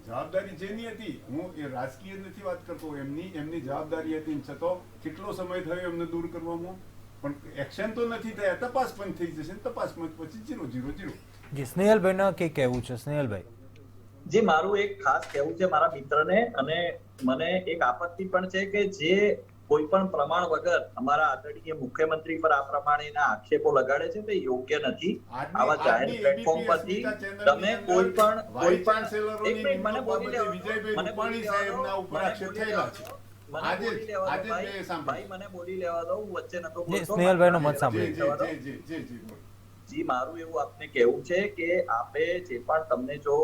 જવાબદારી જેની હતી, હું એ રાજકીય નથી વાત કરતો, એમની જવાબદારી હતી. છતાં કેટલો સમય થયો એમને દૂર કરવામાં, પણ એક્શન તો નથી થયા. તપાસ પણ થઈ જશે, તપાસ પછી 0-0-0. જી સ્નેહલભાઈના કે કહેવું છે? સ્નેહલભાઈ, જે મારું એક ખાસ કહેવું છે મારા મિત્રને, અને મને એક આપત્તિ પણ છે કે જે કોઈ પણ પ્રમાણ વગર અમારા આદરણીય મુખ્યમંત્રી પર આ પ્રમાણેના આક્ષેપો લગાડે છે તે યોગ્ય નથી. આવા જાહેર પ્લેટફોર્મ પરથી તમે કોઈ પણ એક મિનિટ મને બોલી લેવા મને બોલી લેવા દો, હું વચ્ચે નતો બોલતો. સ્નેહલભાઈનો મત સાંભળીએ. જી, મારું એવું આપને કહેવું છે કે આપે જે પણ તમને જો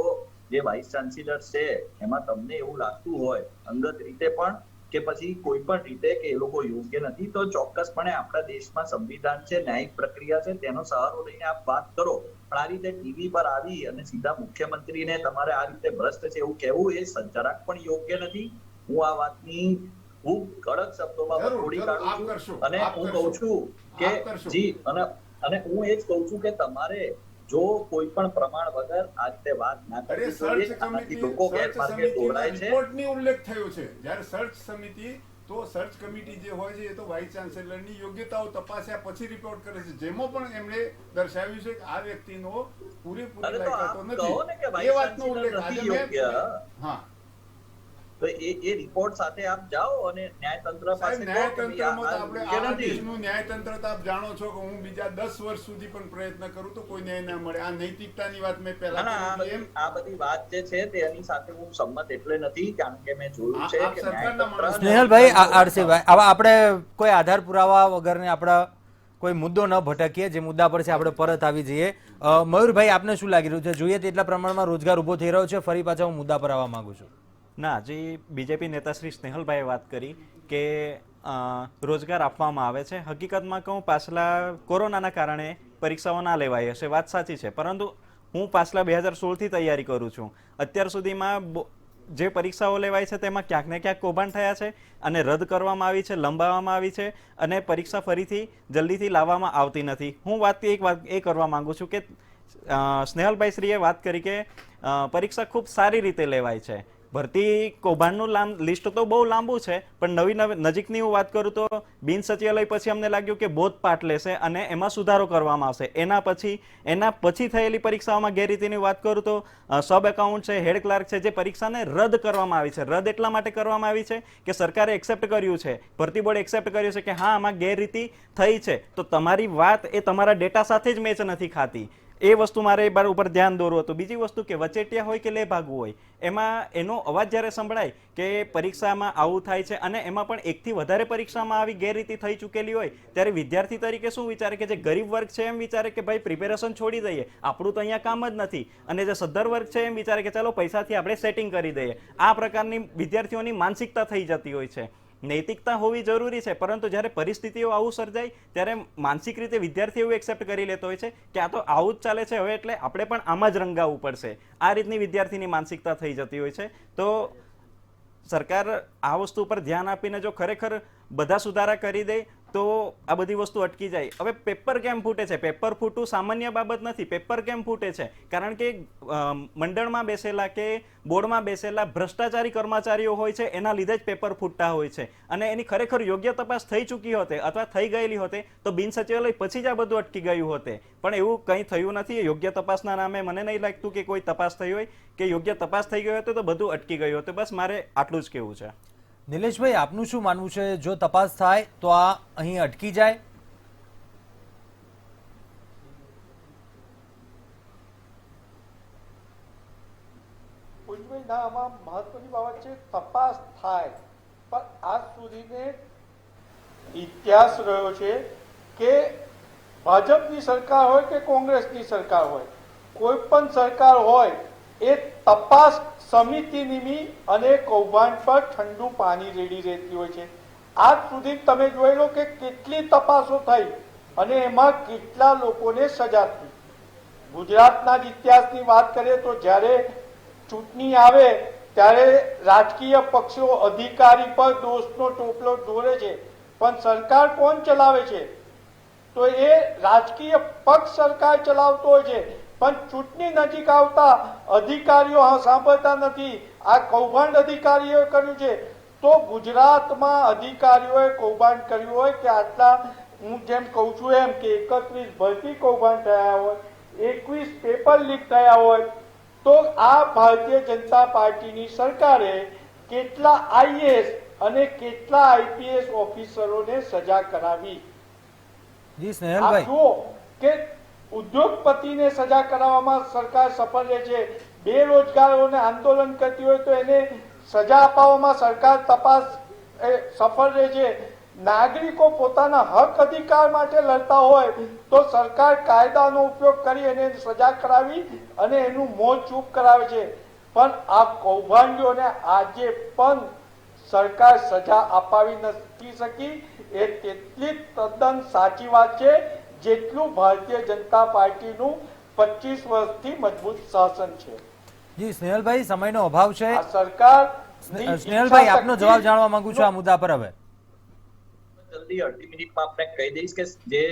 જે વાઇસ ચાન્સેલર છે એમાં તમને એવું લાગતું હોય અંગત રીતે પણ કે પછી કોઈ પણ રીતે કે એ લોકો યોગ્ય નથી, તો ચોક્કસપણે આપણા દેશમાં સંવિધાન છે, ન્યાયિક પ્રક્રિયા છે, તેનો સહારો લઈને આપ વાત કરો. પણ આ રીતે ટીવી પર આવી અને સીધા મુખ્યમંત્રીને તમારે આ રીતે ભ્રષ્ટ છે એવું કહેવું એ જરાક પણ યોગ્ય નથી. હું આ વાતની ખૂબ કડક શબ્દોમાં વખોડી કાઢું છું અને હું કહું છું કે જી, અને હું એ જ કહું છું કે તમારે જો કોઈ પણ પ્રમાણ વગર આ રીતે વાત ના કરવી જોઈએ. આનાથી લોકો ગેરમાર્ગે દોરાય છે. રિપોર્ટની ઉલ્લેખ થયો છે. જ્યારે સર્ચ સમિતિ, તો સર્ચ કમિટી જે હોય છે એ તો વાઇસ ચાન્સેલરની યોગ્યતાઓ તપાસ્યા પછી રિપોર્ટ કરે છે, જેમાં પણ એમણે દર્શાવ્યું છે કે આ વ્યક્તિનો પૂરેપૂરી લાયકાતો નથી. એ વાતનો ઉલ્લેખ આજે હા, તો એ રિપોર્ટ સાથે આપ જાઓ અને ન્યાયતંત્ર પાસે ન્યાયતંત્ર તો આપ જાણો છો કે હું બીજા 10 વર્ષ સુધી પણ પ્રયત્ન કરું તો કોઈ ન્યાય ના મળે. આ નૈતિકતાની વાત મેં પહેલા આ બધી વાત જે છે તેની સાથે હું સંમત એટલે નથી, કારણ કે મેં જોયું છે કે સ્નેહલભાઈ, આરસીભાઈ, આપણે કોઈ આધાર પુરાવા વગરને આપણા કોઈ મુદ્દો ન ભટકીએ, જે મુદ્દા પર છે આપણે પરત આવી જઈએ. મયુરભાઈ, આપને શું લાગી રહ્યું છે? જોઈએ તેટલા પ્રમાણમાં રોજગાર ઉભો થઈ રહ્યો છે? ફરી પાછા હું મુદ્દા પર આવવા માંગુ છું. ના, જે બીજેપી નેતા શ્રી સ્નેહલભાઈએ વાત કરી કે રોજગાર આપવામાં આવે છે, હકીકતમાં કહું પાછલા કોરોનાના કારણે પરીક્ષાઓ ના લેવાઈ હશે, વાત સાચી છે. પરંતુ હું પાછલા 2016થી તૈયારી કરું છું. અત્યાર સુધીમાં જે પરીક્ષાઓ લેવાય છે તેમાં ક્યાંક ને ક્યાંક કૌભાંડ થયા છે અને રદ કરવામાં આવી છે, લંબાવવામાં આવી છે, અને પરીક્ષા ફરીથી જલ્દીથી લાવવામાં આવતી નથી. હું એક વાત એ કરવા માંગુ છું કે સ્નેહલભાઈ શ્રીએ વાત કરી કે પરીક્ષા ખૂબ સારી રીતે લેવાય છે. ભરતી કૌભાંડનું લિસ્ટ તો બહુ લાંબુ છે, પણ નવી નજીકની હું વાત કરું તો બિન સચિવાલય પછી અમને લાગ્યું કે બોધપાઠ લેશે અને એમાં સુધારો કરવામાં આવશે. એના પછી થયેલી પરીક્ષાઓમાં ગેરરીતિની વાત કરું તો સબ એકાઉન્ટ છે, હેડ ક્લાર્ક છે, જે પરીક્ષાને રદ કરવામાં આવી છે. રદ એટલા માટે કરવામાં આવી છે કે સરકારે એક્સેપ્ટ કર્યું છે, ભરતી બોર્ડ એક્સેપ્ટ કર્યું છે કે હા આમાં ગેરરીતિ થઈ છે, તો તમારી વાત એ તમારા ડેટા સાથે જ મેચ નથી ખાતી. એ વસ્તુ મારે બાર ઉપર ધ્યાન દોરવું હતું. બીજી વસ્તુ કે વચેટિયા હોય કે લેભાગુ હોય, એમાં એનો અવાજ જ્યારે સંભળાય કે પરીક્ષામાં આવું થાય છે અને એમાં પણ એકથી વધારે પરીક્ષામાં આવી ગેરરીતિ થઈ ચૂકેલી હોય, ત્યારે વિદ્યાર્થી તરીકે શું વિચારે કે જે ગરીબ વર્ગ છે એમ વિચારે કે ભાઈ પ્રિપેરેશન છોડી દઈએ, આપણું તો અહીંયા કામ જ નથી, અને જે સદ્ધર વર્ગ છે એમ વિચારે કે ચાલો પૈસાથી આપણે સેટિંગ કરી દઈએ. આ પ્રકારની વિદ્યાર્થીઓની માનસિકતા થઈ જતી હોય છે. નૈતિકતા હોવી જરૂરી છે, પરંતુ જ્યારે પરિસ્થિતિઓ આવું સર્જાય ત્યારે માનસિક રીતે વિદ્યાર્થી એવું એક્સેપ્ટ કરી લેતો હોય છે કે આ તો આવું જ ચાલે છે, હવે એટલે આપણે પણ આમાં જ રંગાવવું પડશે. આ રીતની વિદ્યાર્થીની માનસિકતા થઈ જતી હોય છે. તો સરકાર આ વસ્તુ પર ધ્યાન આપીને જો ખરેખર બધા સુધારા કરી દે તો આ બધી વસ્તુ અટકી જાય. હવે પેપર કેમ ફૂટે છે? પેપર ફૂટવું સામાન્ય બાબત નથી. પેપર કેમ ફૂટે છે? કારણ કે મંડળમાં બેસેલા કે બોર્ડમાં બેસેલા ભ્રષ્ટાચારી કર્મચારીઓ હોય છે, એના લીધે જ પેપર ફૂટતા હોય છે. અને એની ખરેખર યોગ્ય તપાસ થઈ ચૂકી હોતે અથવા થઈ ગયેલી હોતે તો બિન સચિવાલય પછી જ આ બધું અટકી ગયું હોતે. પણ એવું કંઈ થયું નથી. યોગ્ય તપાસના નામે મને નહીં લાગતું કે કોઈ તપાસ થઈ હોય કે યોગ્ય તપાસ થઈ ગઈ હોય તો બધું અટકી ગયું હતું. બસ મારે આટલું જ કહેવું છે. નિલેશભાઈ, આપનું શું માનવું છે? જો તપાસ થાય તો આ અહીં અટકી જાય? ના, આમાં મહત્વની બાબત છે તપાસ થાય, પણ આજ સુધીને ઇતિહાસ રહ્યો છે કે ભાજપની સરકાર હોય કે કોંગ્રેસની સરકાર હોય, કોઈ પણ સરકાર હોય, એ તપાસ સમિતિની અને કૌભાંડ પર ઠંડુ પાણી રેડી રહેતી હોય છે. આજ સુધી તમે જોઈ લો કે કેટલી તપાસો થઈ અને એમાં કેટલા લોકોને સજા થઈ. ગુજરાતના જ ઇતિહાસની વાત કરીએ તો જ્યારે ચૂંટણી આવે ત્યારે રાજકીય પક્ષો અધિકારી પર દોષનો ટોપલો ઢોળે છે, પણ સરકાર કોણ ચલાવે છે? તો એ રાજકીય પક્ષ સરકાર ચલાવતો હોય છે, પણ ચૂંટણી નજીક આવતા અધિકારીઓ સાંભળતા નથી. આ કૌભાંડ અધિકારીઓએ કર્યું છે. તો ગુજરાતમાં અધિકારીઓએ કૌભાંડ કર્યું હોય કે આટલા, હું જેમ કહું છું એમ કે 31 ભરતી કૌભાંડ થયા હોય, 21 પેપર લીક થયા હોય, તો આ ભારતીય જનતા પાર્ટીની સરકારે કેટલા આઈએએસ અને કેટલા આઈપીએસ ઓફિસરોને સજા કરાવી? જી આપ સ્નેહલભાઈ, જુઓ કે ઉદ્યોગપતિને સજા કરાવવામાં સરકાર સફળ રહે છે, બેરોજગારોને આંદોલન કરતી હોય તો એને સજા અપાવવામાં સરકાર તપાસ સફળ રહે છે, નાગરિકો પોતાના હક અધિકાર માટે લડતા હોય તો સરકાર કાયદાનો ઉપયોગ કરી અને સજા કરાવી અને એનું મોં ચૂપ કરાવે છે. પણ આ કૌભાંડીઓને આજે પણ સરકાર સજા અપાવી નથી શકી. એ તેટલી તદ્દન સાચી વાત છે જેટલું ભારતીય જનતા પાર્ટીનું 25 વર્ષથી મજબૂત શાસન છે. જી સ્નેહલભાઈ, સમયનો અભાવ છે. આ સરકાર સ્નેહલભાઈ, આપનો જવાબ જાણવા માંગુ છું આ મુદ્દા પર. હવે જલ્દી અડધી મિનિટમાં આપણે કહી દઈશ કે જે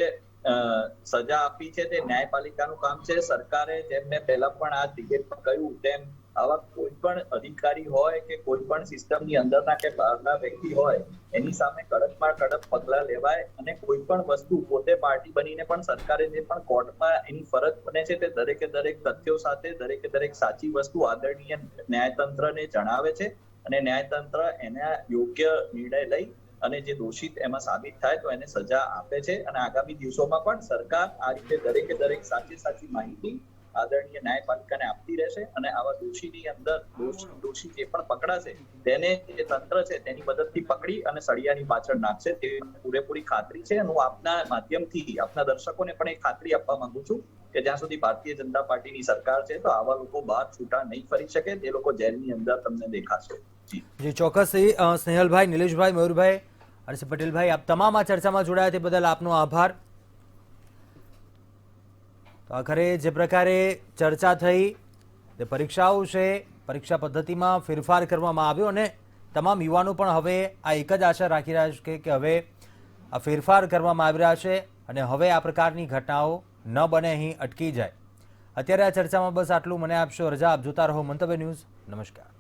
સજા આપી છે તે ન્યાયપાલિકાનું કામ છે. સરકારે જેમને પહેલા પણ આ ટિકિટમાં કહ્યું તેમ આવા કોઈ પણ અધિકારી હોય કે કોઈ પણ સિસ્ટમની અંદરના કે બહારના વ્યક્તિ હોય એની સામે કડકમાં કડક પગલાં લેવાય અને કોઈ પણ વસ્તુ પોતે પાર્ટી બનીને પણ સરકારે જે પણ કોર્ટમાં એની ફરજ બને છે તે દરેકે દરેક તથ્યો સાથે દરેકે દરેક સાચી વસ્તુ આદરણીય ન્યાયતંત્રને જણાવે છે અને ન્યાયતંત્ર એના યોગ્ય નિર્ણય લઈ અને જે દોષિત એમાં સાબિત થાય તો એને સજા આપે છે. અને આગામી દિવસોમાં પણ સરકાર આ રીતે દરેકે દરેક સાચી માહિતી આદરણીય ન્યાયપાલિકાને આપતી રહેશે અને આવા દોષીની અંદર દોષી જે પણ પકડાશે તેને જે તંત્ર છે તેની મદદથી પકડી અને સળિયાની પાછળ નાખશે તેવી પૂરેપૂરી ખાતરી છે. હું આપના માધ્યમથી આપના દર્શકોને પણ એક ખાતરી આપવા માંગુ છું કે જ્યાં સુધી ભારતીય જનતા પાર્ટીની સરકાર છે તો આવા લોકો બહાર છૂટા નહીં ફરી શકે, તે લોકો જેલની અંદર તમને દેખાશે. જી ચોક્કસ. સ્નેહલભાઈ, નિલેશભાઈ, મયુરભાઈ, હર્ષ પટેલભાઈ, આપ તમામ આ ચર્ચામાં જોડાયા તે બદલ આપનો આભાર. તો આખરે જે પ્રકારે ચર્ચા થઈ તે પરીક્ષાઓ છે, પરીક્ષા પદ્ધતિમાં ફેરફાર કરવામાં આવ્યો અને તમામ યુવાનો પણ હવે આ એક જ આશા રાખી રહ્યા છે કે હવે આ ફેરફાર કરવામાં આવી રહ્યા છે અને હવે આ પ્રકારની ઘટનાઓ ન બને, અહીં અટકી જાય. અત્યારે આ ચર્ચામાં બસ આટલું. મને આપશો રજા. આપ જોતા રહો મંતવ્ય ન્યૂઝ. નમસ્કાર.